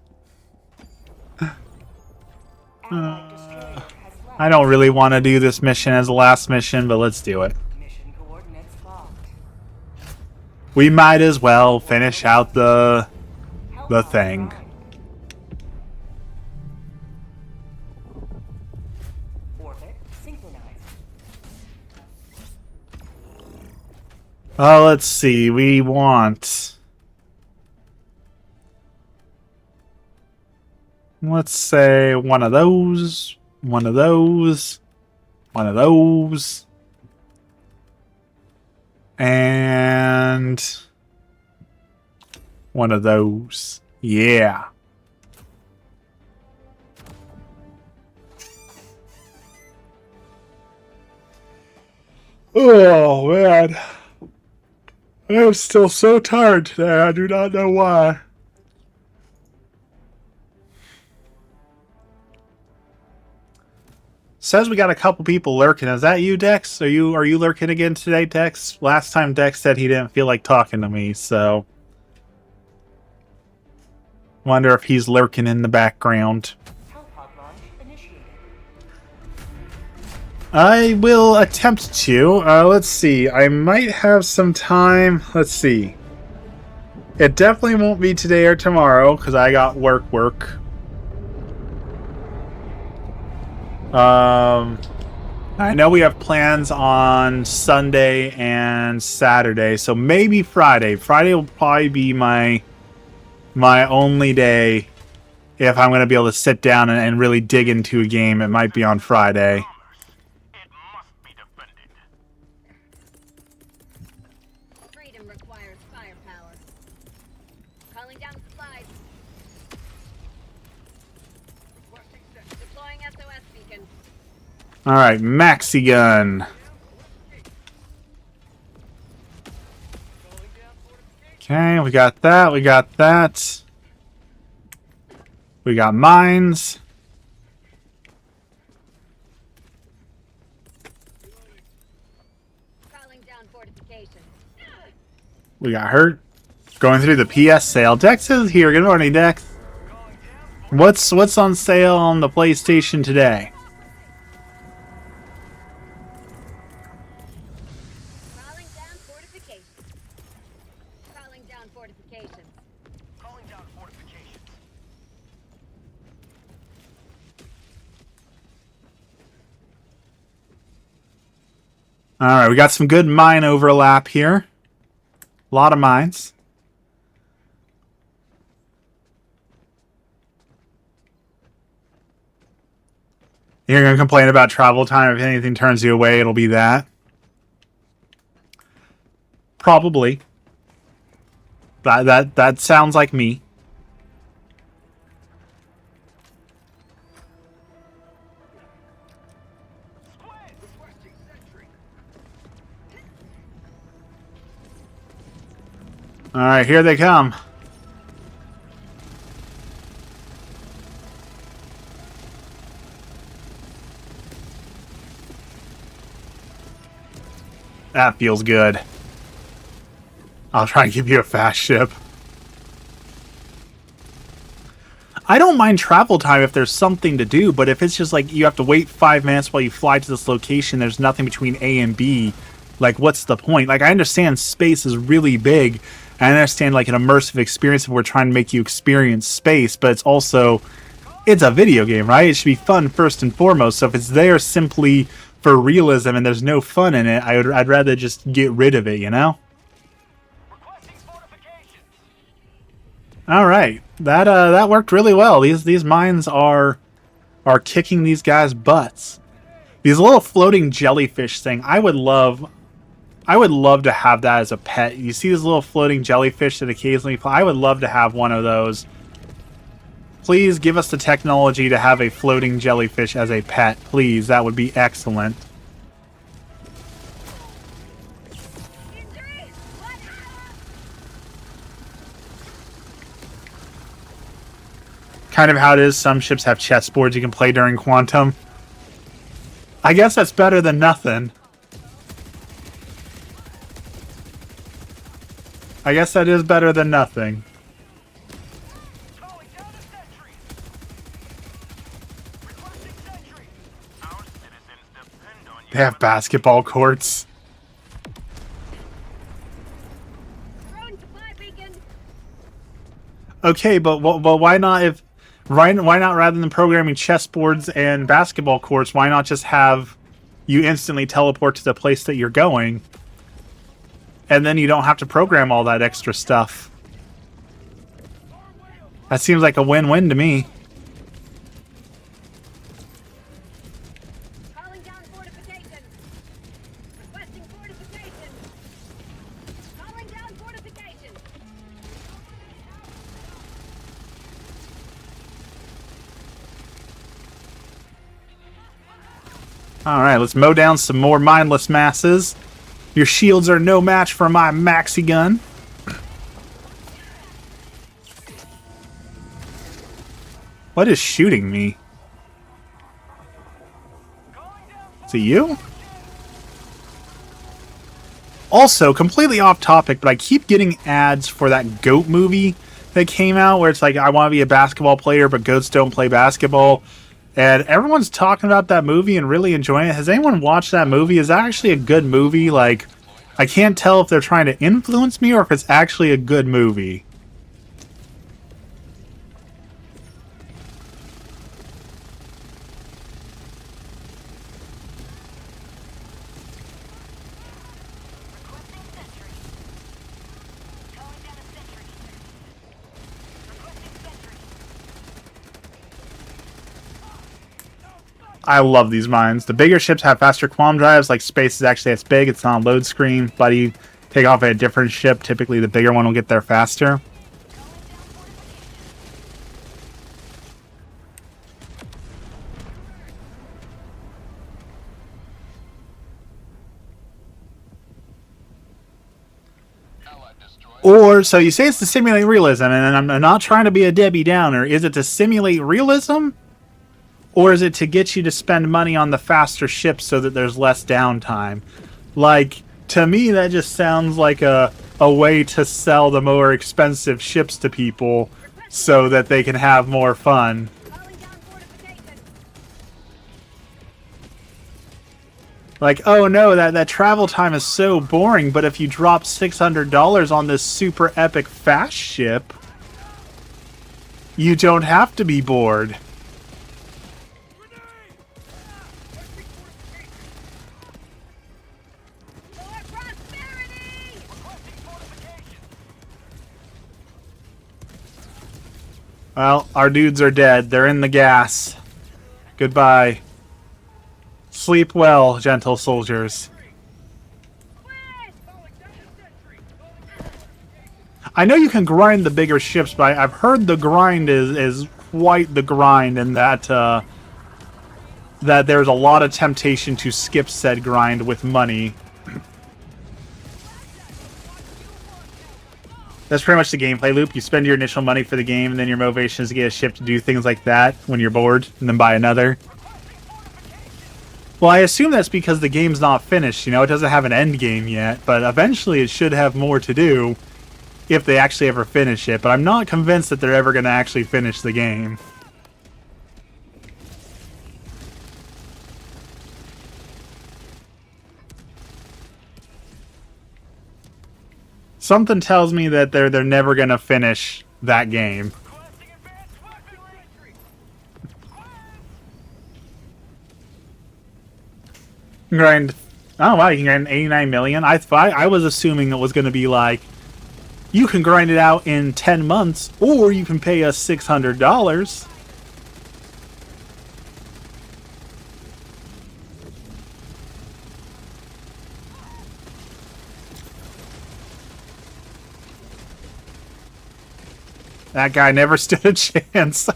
Allied destroyer has left. I don't really want to do this mission as the last mission, but let's do it. Mission coordinates locked. We might as well finish out the thing. Orbit synchronized. Let's see. We want... Let's say one of those, one of those, one of those, and one of those. Yeah. Oh, man. I'm still so tired today. I do not know why. Says we got a couple people lurking. Is that you, Dex? Are you lurking again today, Dex? Last time Dex said he didn't feel like talking to me, so... Wonder if he's lurking in the background. Hellpod launch initiated. I will attempt to. Let's see. I might have some time. Let's see. It definitely won't be today or tomorrow because I got work. I know we have plans on Sunday and Saturday, so maybe Friday. Friday will probably be my only day if I'm going to be able to sit down and really dig into a game. It might be on Friday. It must be defended. Freedom requires firepower. Calling down supplies. Deploying SOS beacon. All right, maxi gun. Okay, we got that. We got that. We got mines. Calling down fortifications. We got hurt. Going through the PS sale. Dex is here. Good morning, Dex. What's on sale on the PlayStation today? Calling down fortifications. Calling down fortifications. Calling down fortifications. All right, we got some good mine overlap here. A lot of mines. You're going to complain about travel time. If anything turns you away, it'll be that. Probably. That sounds like me. Squad requesting sentry. All right, here they come. That feels good. I'll try and give you a fast ship. I don't mind travel time if there's something to do, but if it's just like you have to wait 5 minutes while you fly to this location, there's nothing between A and B, like what's the point? Like I understand space is really big. I understand like an immersive experience if we're trying to make you experience space, but it's a video game, right? It should be fun first and foremost. So if it's there simply for realism and there's no fun in it, I'd rather just get rid of it, you know? Requesting fortifications. All right, that worked really well. These mines are kicking these guys' butts. These little floating jellyfish thing, I would love to have that as a pet. You see these little floating jellyfish that occasionally fly? I would love to have one of those. Please give us the technology to have a floating jellyfish as a pet. Please, that would be excellent. Injury! What? Kind of how it is, some ships have chessboards you can play during Quantum. I guess that's better than nothing. I guess that is better than nothing. Calling down a sentry. Requesting sentry. Our citizens depend on you. They have basketball courts. Throwing supply beacon. Okay, but why not why not rather than programming chessboards and basketball courts, why not just have you instantly teleport to the place that you're going? And then you don't have to program all that extra stuff. That seems like a win-win to me. Calling down fortifications. Requesting fortifications. Calling down fortifications. Alright, let's mow down some more mindless masses. Your shields are no match for my maxi gun. What is shooting me? Is it you? Also, completely off topic, but I keep getting ads for that GOAT movie that came out where it's like, I want to be a basketball player, but goats don't play basketball. And everyone's talking about that movie and really enjoying it. Has anyone watched that movie? Is that actually a good movie? Like, I can't tell if they're trying to influence me or if it's actually a good movie. I love these mines. The bigger ships have faster qualm drives, like space is actually as big, it's not on load screen. But you take off at a different ship, typically the bigger one will get there faster. Or, so you say it's to simulate realism, and I'm not trying to be a Debbie Downer. Is it to simulate realism? Or is it to get you to spend money on the faster ships so that there's less downtime? Like, to me, that just sounds like a way to sell the more expensive ships to people so that they can have more fun. Calling down fortifications. Like, oh no, that travel time is so boring, but if you drop $600 on this super epic fast ship, you don't have to be bored. More prosperity! Well, our dudes are dead. They're in the gas. Goodbye. Sleep well, gentle soldiers. I know you can grind the bigger ships, but I've heard the grind is quite the grind, and that that there's a lot of temptation to skip said grind with money. That's pretty much the gameplay loop. You spend your initial money for the game, and then your motivation is to get a ship to do things like that when you're bored, and then buy another. Well, I assume that's because the game's not finished. You know, it doesn't have an end game yet, but eventually it should have more to do if they actually ever finish it. But I'm not convinced that they're ever going to actually finish the game. Something tells me that they're never going to finish that game. Grind. Oh wow, you can grind 89 million. I was assuming it was going to be like, you can grind it out in 10 months, or you can pay us $600. That guy never stood a chance.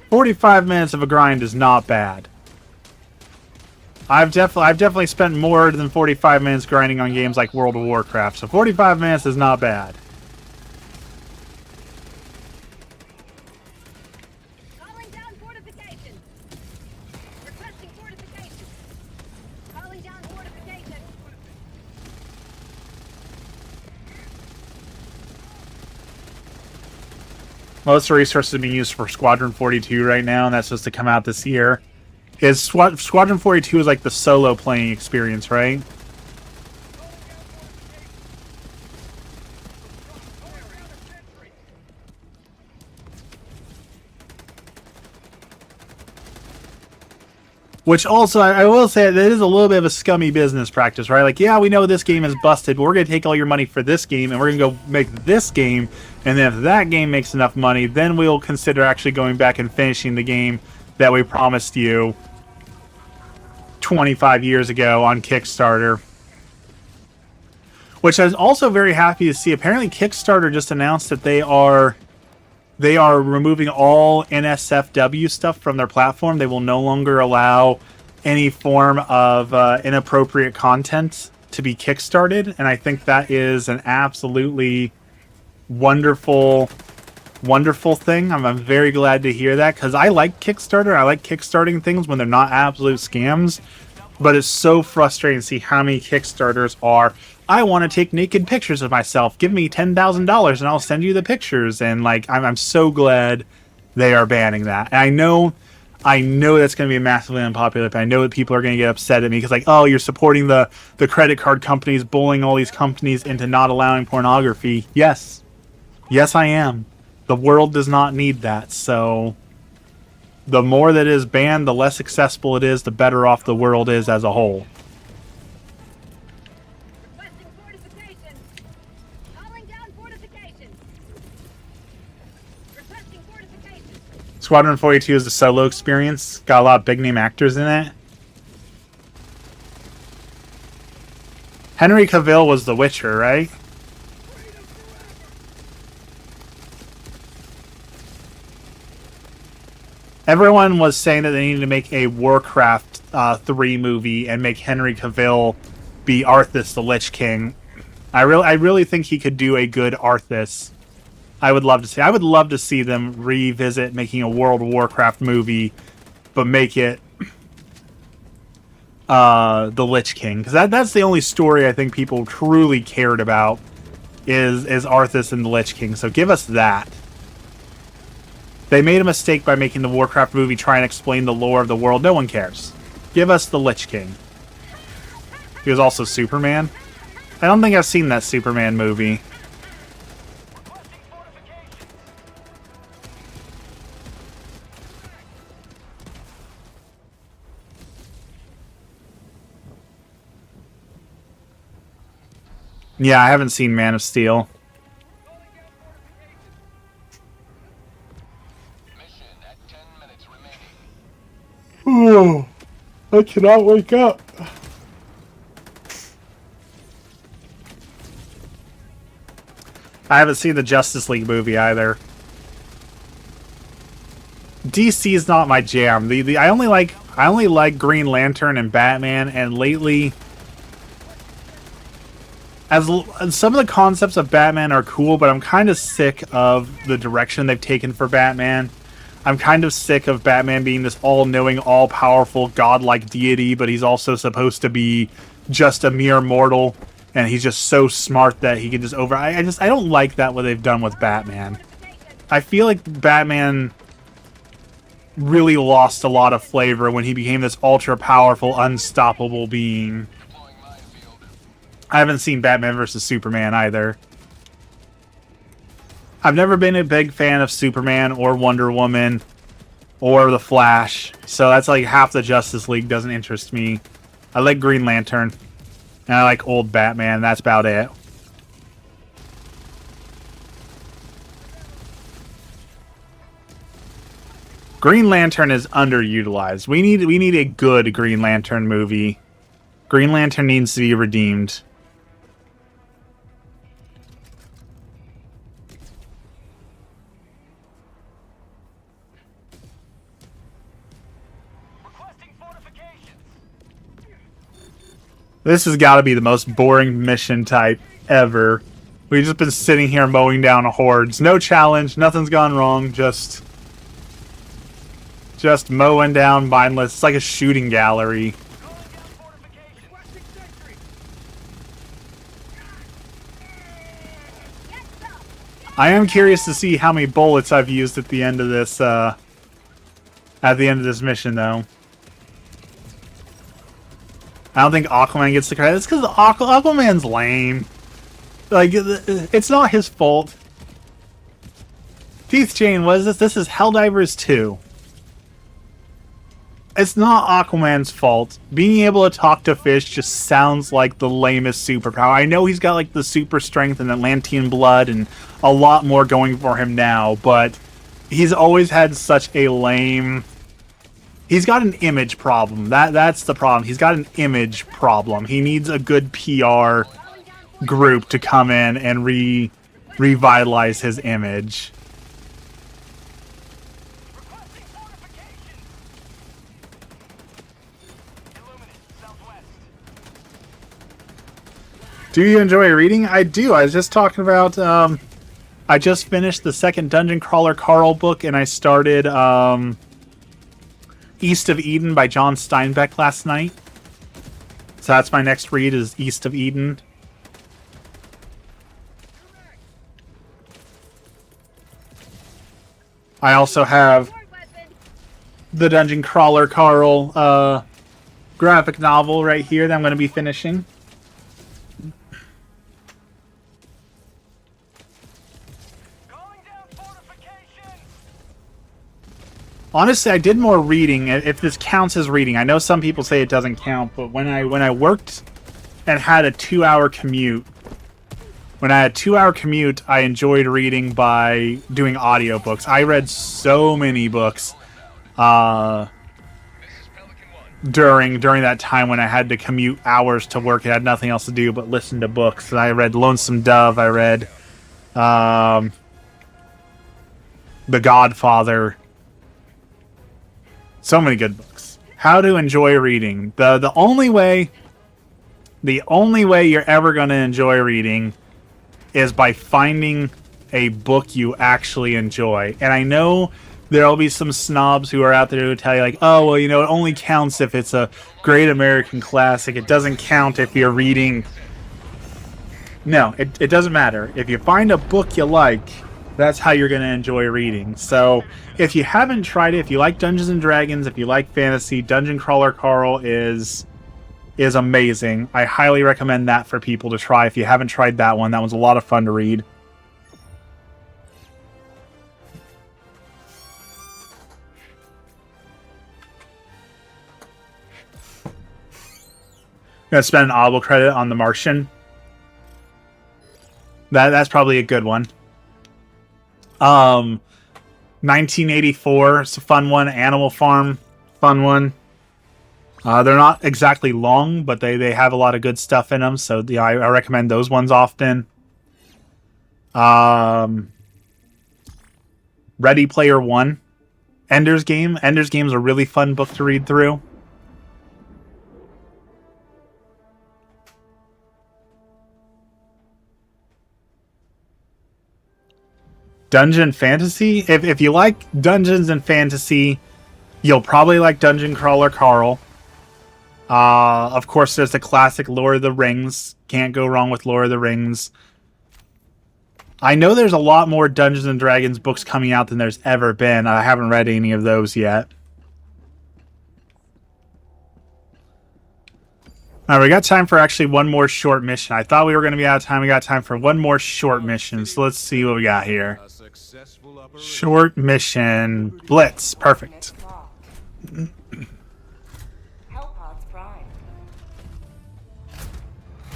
45 minutes of a grind is not bad. I've definitely spent more than 45 minutes grinding on games like World of Warcraft, so 45 minutes is not bad. Calling down fortifications. Requesting fortifications. Calling down fortifications. Most of the resources are being used for Squadron 42 right now, and that's supposed to come out this year. Squadron 42 is like the solo playing experience, right? Which also, I will say, that is a little bit of a scummy business practice, right? Like, yeah, we know this game is busted, but we're going to take all your money for this game, and we're going to go make this game, and then if that game makes enough money, then we'll consider actually going back and finishing the game that we promised you 25 years ago on Kickstarter. Which I was also very happy to see. Apparently, Kickstarter just announced that they are removing all NSFW stuff from their platform. They will no longer allow any form of inappropriate content to be kickstarted, and I think that is an absolutely wonderful thing. I'm very glad to hear that, because I like Kickstarter. I like kickstarting things when they're not absolute scams, but it's so frustrating to see how many Kickstarters are I want to take naked pictures of myself. Give me $10,000 and I'll send you the pictures. And like, I'm so glad they are banning that. And I know that's going to be massively unpopular. But I know that people are going to get upset at me because like, oh, you're supporting the credit card companies, bullying all these companies into not allowing pornography. Yes, I am. The world does not need that. So the more that is banned, the less accessible it is, the better off the world is as a whole. Requesting fortifications. Calling down fortifications. Requesting fortifications. Squadron 42 is a solo experience. Got a lot of big name actors in it. Henry Cavill was The Witcher, right? Everyone was saying that they needed to make a Warcraft 3 movie and make Henry Cavill be Arthas the Lich King. I really think he could do a good Arthas. I would love to see them revisit making a World of Warcraft movie, but make it the Lich King, because that's the only story I think people truly cared about is Arthas and the Lich King. So give us that. They made a mistake by making the Warcraft movie try and explain the lore of the world. No one cares. Give us the Lich King. He was also Superman. I don't think I've seen that Superman movie. Yeah, I haven't seen Man of Steel. Mission at 10 minutes remaining. Oh, I cannot wake up. I haven't seen the Justice League movie either. DC is not my jam. I only like Green Lantern and Batman, and lately, as some of the concepts of Batman are cool, but I'm kind of sick of the direction they've taken for Batman. I'm kind of sick of Batman being this all-knowing, all-powerful, godlike deity, but he's also supposed to be just a mere mortal, and he's just so smart that he can just I don't like that what they've done with Batman. I feel like Batman really lost a lot of flavor when he became this ultra-powerful, unstoppable being. Deploying minefield. I haven't seen Batman vs. Superman either. I've never been a big fan of Superman or Wonder Woman or The Flash, so that's like half the Justice League doesn't interest me. I like Green Lantern, and I like old Batman, that's about it. Green Lantern is underutilized. We need a good Green Lantern movie. Green Lantern needs to be redeemed. Requesting fortifications. This has got to be the most boring mission type ever. We've just been sitting here mowing down hordes. No challenge, nothing's gone wrong, just mowing down mindless. It's like a shooting gallery. Calling down fortifications. Requesting sentry. I am curious to see how many bullets I've used at the end of this mission, though. I don't think Aquaman gets the credit. It's because Aquaman's lame. Like, it's not his fault. Teeth Jane, what is this? This is Helldivers 2. It's not Aquaman's fault. Being able to talk to fish just sounds like the lamest superpower. I know he's got like the super strength and Atlantean blood and a lot more going for him now, but he's always had such a lame... He's got an image problem. That's the problem. He's got an image problem. He needs a good PR group to come in and revitalize his image. Requesting fortifications. Illuminate, southwest. Do you enjoy reading? I do. I was just talking about... I just finished the second Dungeon Crawler Carl book, and I started East of Eden by John Steinbeck last night. So that's my next read, is East of Eden. I also have Sword weapon. the Dungeon Crawler Carl graphic novel right here that I'm going to be finishing. Calling down fortifications. Honestly, I did more reading, if this counts as reading. I know some people say it doesn't count, but when I worked and had a 2-hour commute, I enjoyed reading by doing audiobooks. I read so many books This is Pelican 1. during that time when I had to commute hours to work. I had nothing else to do but listen to books. I read Lonesome Dove. I read The Godfather. So many good books. How to enjoy reading. The only way you're ever going to enjoy reading is by finding a book you actually enjoy. And I know there'll be some snobs who are out there who tell you, like, oh, well, you know, it only counts if it's a great American classic. It doesn't count if you're reading. No, it doesn't matter. If you find a book you like, that's how you're going to enjoy reading. So if you haven't tried it, if you like Dungeons and Dragons, if you like fantasy, Dungeon Crawler Carl is amazing. I highly recommend that for people to try if you haven't tried that one. That one's a lot of fun to read. Gonna spend an Audible credit on The Martian. That's probably a good one. 1984, it's a fun one. Animal Farm, fun one. They're not exactly long, but they have a lot of good stuff in them, so yeah, I recommend those ones often. Ready Player One, Ender's Game. Ender's Game is a really fun book to read through. Dungeon Fantasy. If you like Dungeons and Fantasy, you'll probably like Dungeon Crawler Carl. Of course, there's the classic Lord of the Rings. Can't go wrong with Lord of the Rings. I know there's a lot more Dungeons and Dragons books coming out than there's ever been. I haven't read any of those yet. Alright, we got time for actually one more short mission. I thought we were going to be out of time. We got time for one more short mission. So let's see what we got here. Short mission. Blitz. Perfect.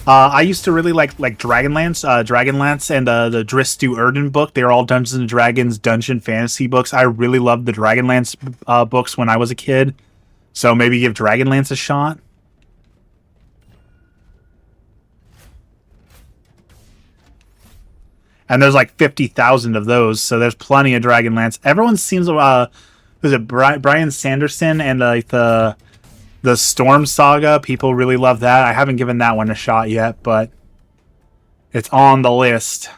I used to really like Dragonlance and the Driss Stu Erden book. They're all Dungeons and Dragons dungeon fantasy books. I really loved the Dragonlance books when I was a kid. So maybe give Dragonlance a shot. And there's like 50,000 of those, so there's plenty of Dragonlance. Everyone seems was it Brian Sanderson and like the Storm Saga? People really love that. I haven't given that one a shot yet, but it's on the list.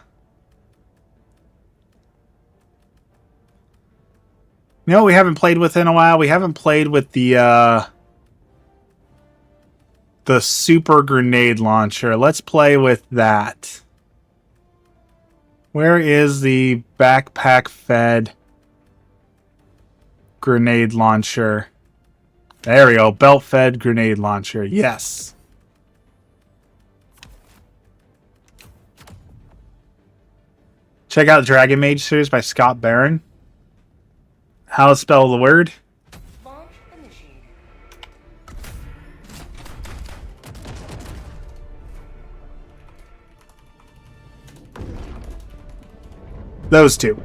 You know what we haven't played with in a while? We haven't played with the super grenade launcher. Let's play with that. Where is the backpack-fed grenade launcher? There we go. Belt-fed grenade launcher. Yes. Check out Dragon Mage series by Scott Barron. How to spell the word? Launch initiated. Those two.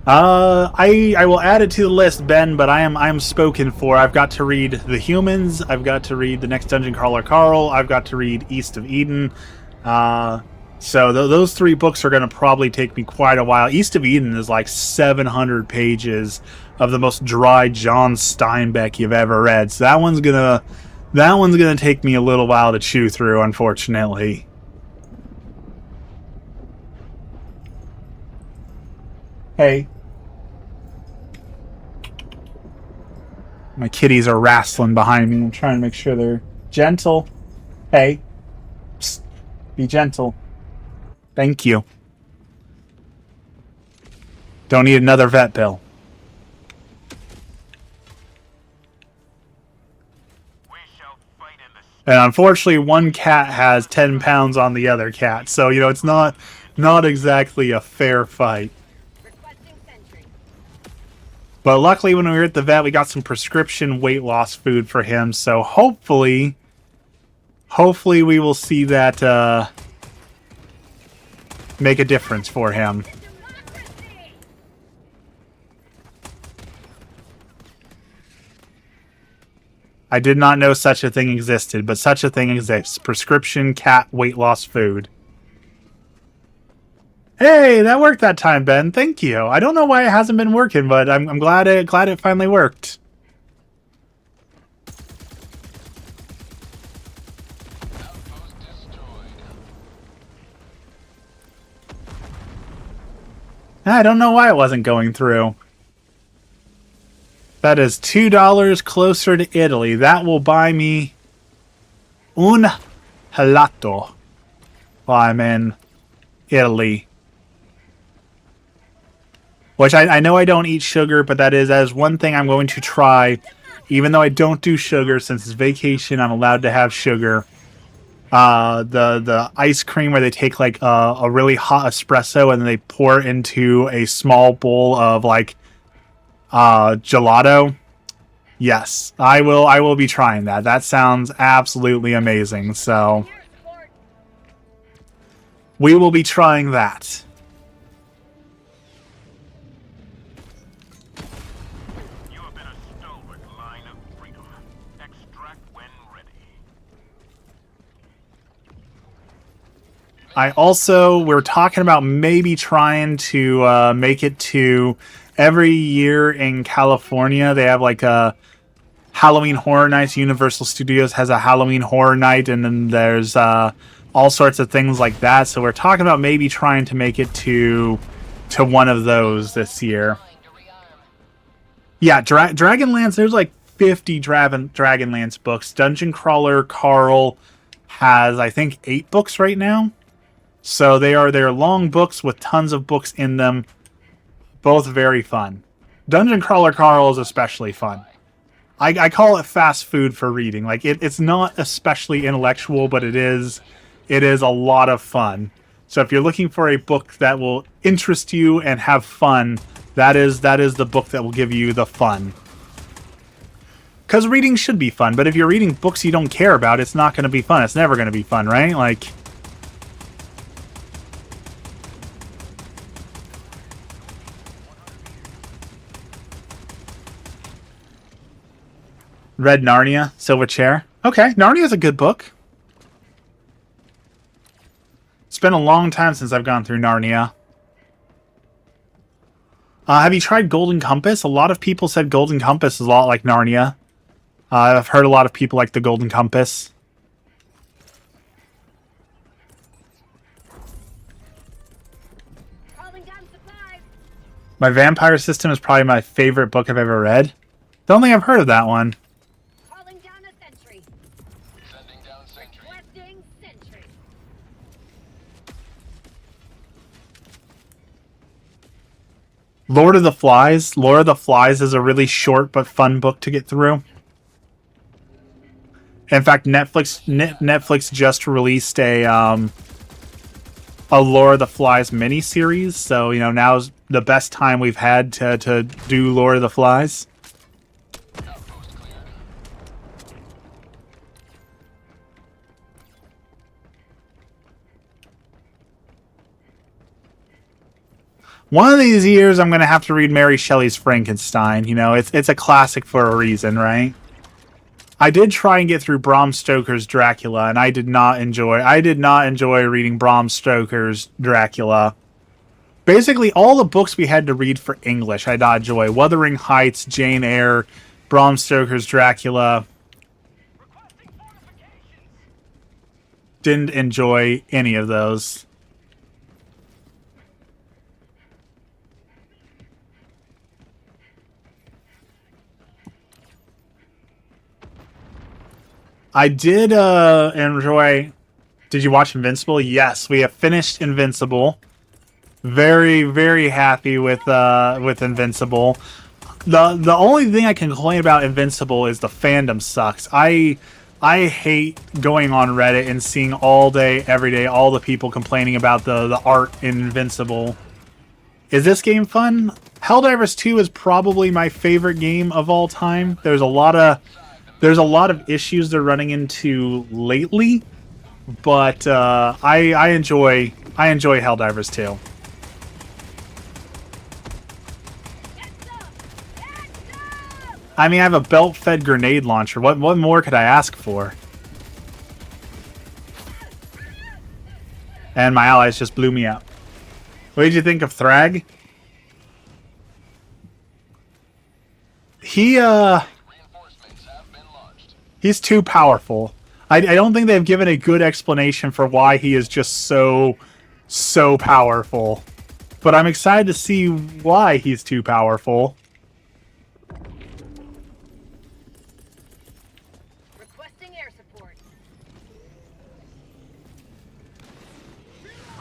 I will add it to the list, Ben, but I am spoken for. I've got to read The Humans. I've got to read the next Dungeon Crawler Carl. I've got to read East of Eden. So those three books are going to probably take me quite a while. East of Eden is like 700 pages of the most dry John Steinbeck you've ever read. So that one's gonna take me a little while to chew through, unfortunately. Hey. My kitties are wrestling behind me. I'm trying to make sure they're gentle. Hey. Psst. Be gentle. Thank you. Don't need another vet bill. And unfortunately, one cat has 10 pounds on the other cat. So, you know, it's not exactly a fair fight. Requesting sentry. But luckily, when we were at the vet, we got some prescription weight loss food for him. So hopefully we will see that make a difference for him. Democracy! I did not know such a thing existed, but such a thing exists. Prescription cat weight loss food. Hey, that worked that time, Ben. Thank you. I don't know why it hasn't been working, but I'm glad it finally worked. I don't know why it wasn't going through. That is $2 closer to Italy. That will buy me un gelato while I'm in Italy. Which I know I don't eat sugar, but that is one thing I'm going to try. Even though I don't do sugar, since it's vacation, I'm allowed to have sugar. The ice cream where they take like a really hot espresso and then they pour it into a small bowl of like gelato. Yes, I will be trying that. That sounds absolutely amazing. So Here, sport. we will be trying that. You have been a stalwart line of freedom. Extract when ready. We're talking about maybe trying to make it to every year in California. They have like a Halloween Horror Nights. Universal Studios has a Halloween Horror Night, and then there's all sorts of things like that. So we're talking about maybe trying to make it to one of those this year. Yeah, Dragonlance, there's like 50 Dragonlance books. Dungeon Crawler Carl has, I think, 8 books right now. So they're long books with tons of books in them. Both very fun. Dungeon Crawler Carl is especially fun. I call it fast food for reading. Like it's not especially intellectual, but it is a lot of fun. So if you're looking for a book that will interest you and have fun, that is the book that will give you the fun. Because reading should be fun, but if you're reading books you don't care about, it's not going to be fun. It's never going to be fun, right? Like, read Narnia, Silver Chair. Okay, Narnia's a good book. It's been a long time since I've gone through Narnia. Have you tried Golden Compass? A lot of people said Golden Compass is a lot like Narnia. I've heard a lot of people like the Golden Compass. Calling down supplies. My Vampire System is probably my favorite book I've ever read. Don't think I've heard of that one. Calling down a sentry. Sending down sentry. Requesting sentry. Lord of the Flies. Lord of the Flies is a really short but fun book to get through. In fact, Netflix just released a Lord of the Flies miniseries, so you know now's the best time we've had to do Lord of the Flies. Outpost cleared. One of these years, I'm gonna have to read Mary Shelley's Frankenstein. You know, it's a classic for a reason, right? I did try and get through Bram Stoker's Dracula, and I did not enjoy reading Bram Stoker's Dracula. Basically, all the books we had to read for English, I did not enjoy. Wuthering Heights, Jane Eyre, Bram Stoker's Dracula. Didn't enjoy any of those. I did enjoy... Did you watch Invincible? Yes, we have finished Invincible. Very, very happy with Invincible. The only thing I can complain about Invincible is the fandom sucks. I hate going on Reddit and seeing all day, every day, all the people complaining about the art in Invincible. Is this game fun? Helldivers 2 is probably my favorite game of all time. There's a lot of issues they're running into lately, but I enjoy Helldivers 2. I mean, I have a belt-fed grenade launcher. What more could I ask for? And my allies just blew me up. What did you think of Thrag? He's too powerful. I don't think they've given a good explanation for why he is just so powerful. But I'm excited to see why he's too powerful. Requesting air support.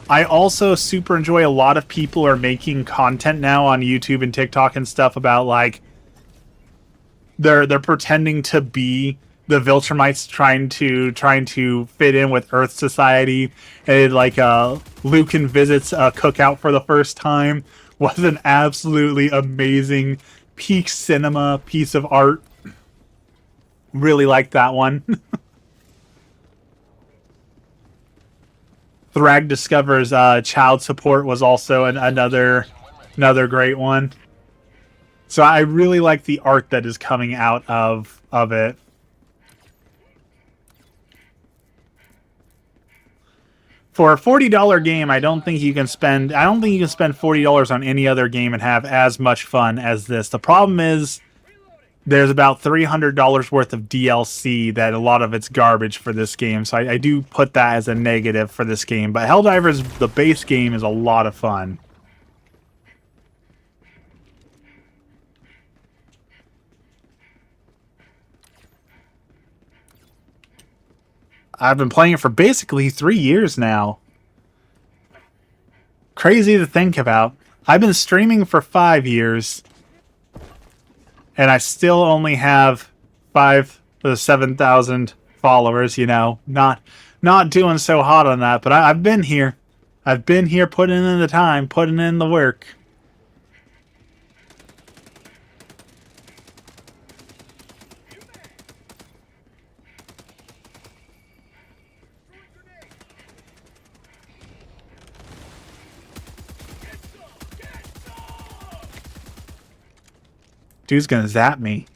I also super enjoy a lot of people are making content now on YouTube and TikTok and stuff about like they're pretending to be the Viltrumites trying to fit in with Earth Society, and like Lucan visits a cookout for the first time was an absolutely amazing peak cinema piece of art. Really liked that one. Thrag discovers child support was also another great one. So I really like the art that is coming out of it. For a $40 game, I don't think you can spend $40 on any other game and have as much fun as this. The problem is there's about $300 worth of DLC that a lot of it's garbage for this game. So I do put that as a negative for this game. But Helldivers, the base game, is a lot of fun. I've been playing it for basically 3 years now. Crazy to think about. I've been streaming for 5 years. And I still only have 5,000 to 7,000 followers, you know. Not doing so hot on that, but I've been here. I've been here putting in the time, putting in the work. Dude's gonna zap me.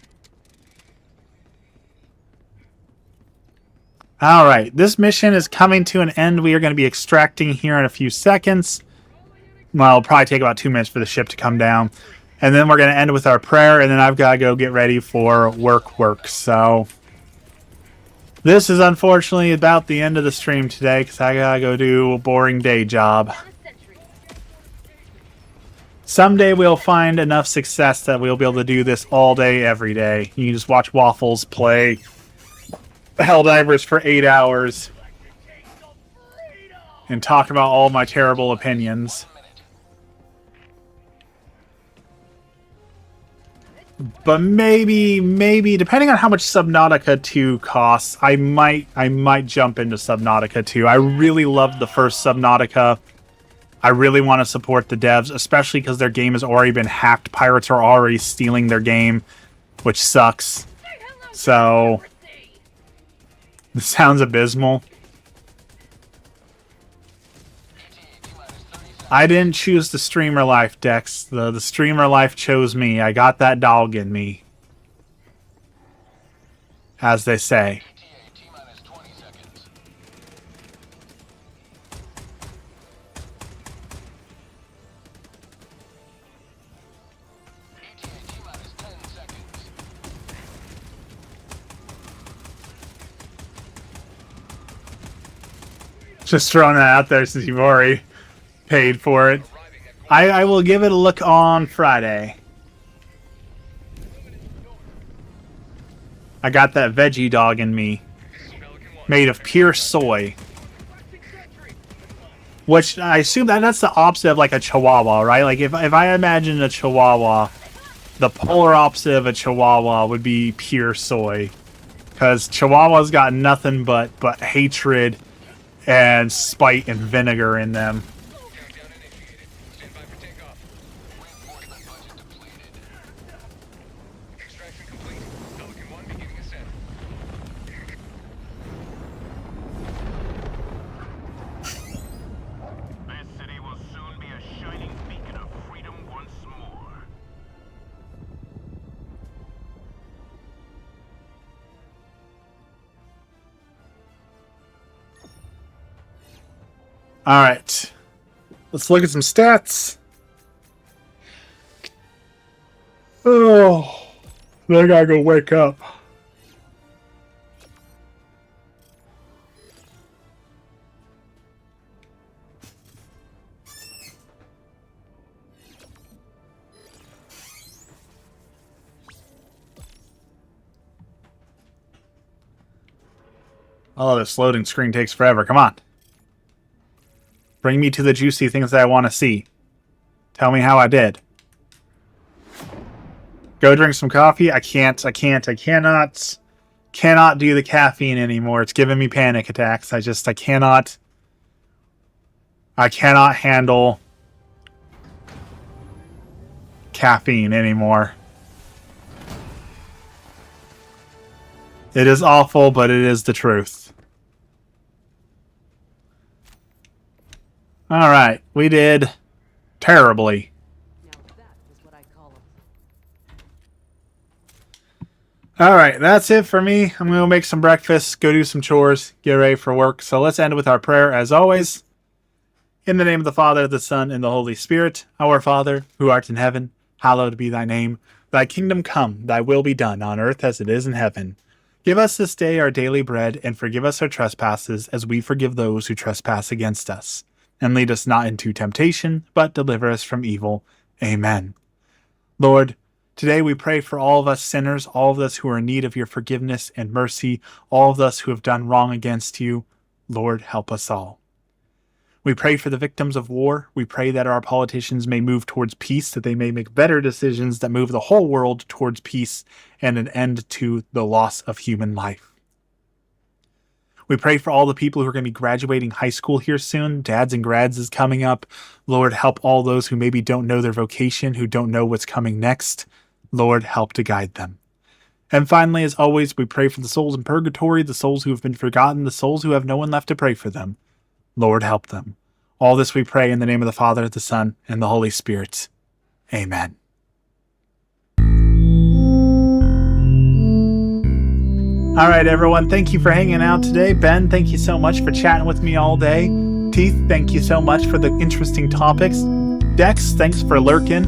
Alright, this mission is coming to an end. We are going to be extracting here in a few seconds. Well, it'll probably take about 2 minutes for the ship to come down. And then we're going to end with our prayer, and then I've got to go get ready for work. So, this is unfortunately about the end of the stream today, because I got to go do a boring day job. Someday we'll find enough success that we'll be able to do this all day, every day. You can just watch Waffles play Helldivers for 8 hours and talk about all my terrible opinions. But maybe, depending on how much Subnautica 2 costs, I might jump into Subnautica 2. I really loved the first Subnautica. I really want to support the devs, especially because their game has already been hacked. Pirates are already stealing their game, which sucks. So, this sounds abysmal. I didn't choose the streamer life, Dex. The streamer life chose me. I got that dog in me. As they say. Just throwing that out there since you've already paid for it. I will give it a look on Friday. I got that veggie dog in me. Made of pure soy. Which I assume that's the opposite of like a Chihuahua, right? Like if I imagine a Chihuahua, the polar opposite of a Chihuahua would be pure soy. Because Chihuahuas got nothing but hatred and spite and vinegar in them. Countdown initiated. Stand by for takeoff. Reinforcement budget depleted. Extraction complete. Pelican 1 beginning ascent. This city will soon be a shining beacon of freedom once more. All right, let's look at some stats. Oh, I gotta go wake up. Oh, this loading screen takes forever. Come on. Bring me to the juicy things that I want to see. Tell me how I did. Go drink some coffee. I cannot do the caffeine anymore. It's giving me panic attacks. I cannot handle caffeine anymore. It is awful, but it is the truth. All right, we did terribly. Now that is what I call All right, that's it for me. I'm going to make some breakfast, go do some chores, get ready for work. So let's end with our prayer as always. In the name of the Father, the Son, and the Holy Spirit. Our Father, who art in heaven, hallowed be thy name. Thy kingdom come, thy will be done on earth as it is in heaven. Give us this day our daily bread, and forgive us our trespasses as we forgive those who trespass against us. And lead us not into temptation, but deliver us from evil. Amen. Lord, today we pray for all of us sinners, all of us who are in need of your forgiveness and mercy, all of us who have done wrong against you. Lord, help us all. We pray for the victims of war. We pray that our politicians may move towards peace, that they may make better decisions that move the whole world towards peace and an end to the loss of human life. We pray for all the people who are going to be graduating high school here soon. Dads and Grads is coming up. Lord, help all those who maybe don't know their vocation, who don't know what's coming next. Lord, help to guide them. And finally, as always, we pray for the souls in purgatory, the souls who have been forgotten, the souls who have no one left to pray for them. Lord, help them. All this we pray in the name of the Father, the Son, and the Holy Spirit. Amen. All right, everyone. Thank you for hanging out today. Ben, thank you so much for chatting with me all day. Teeth, thank you so much for the interesting topics. Dex, thanks for lurking.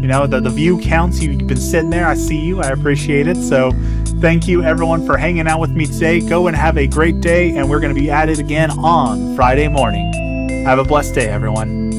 You know, the view counts. You've been sitting there. I see you. I appreciate it. So thank you, everyone, for hanging out with me today. Go and have a great day, and we're going to be at it again on Friday morning. Have a blessed day, everyone.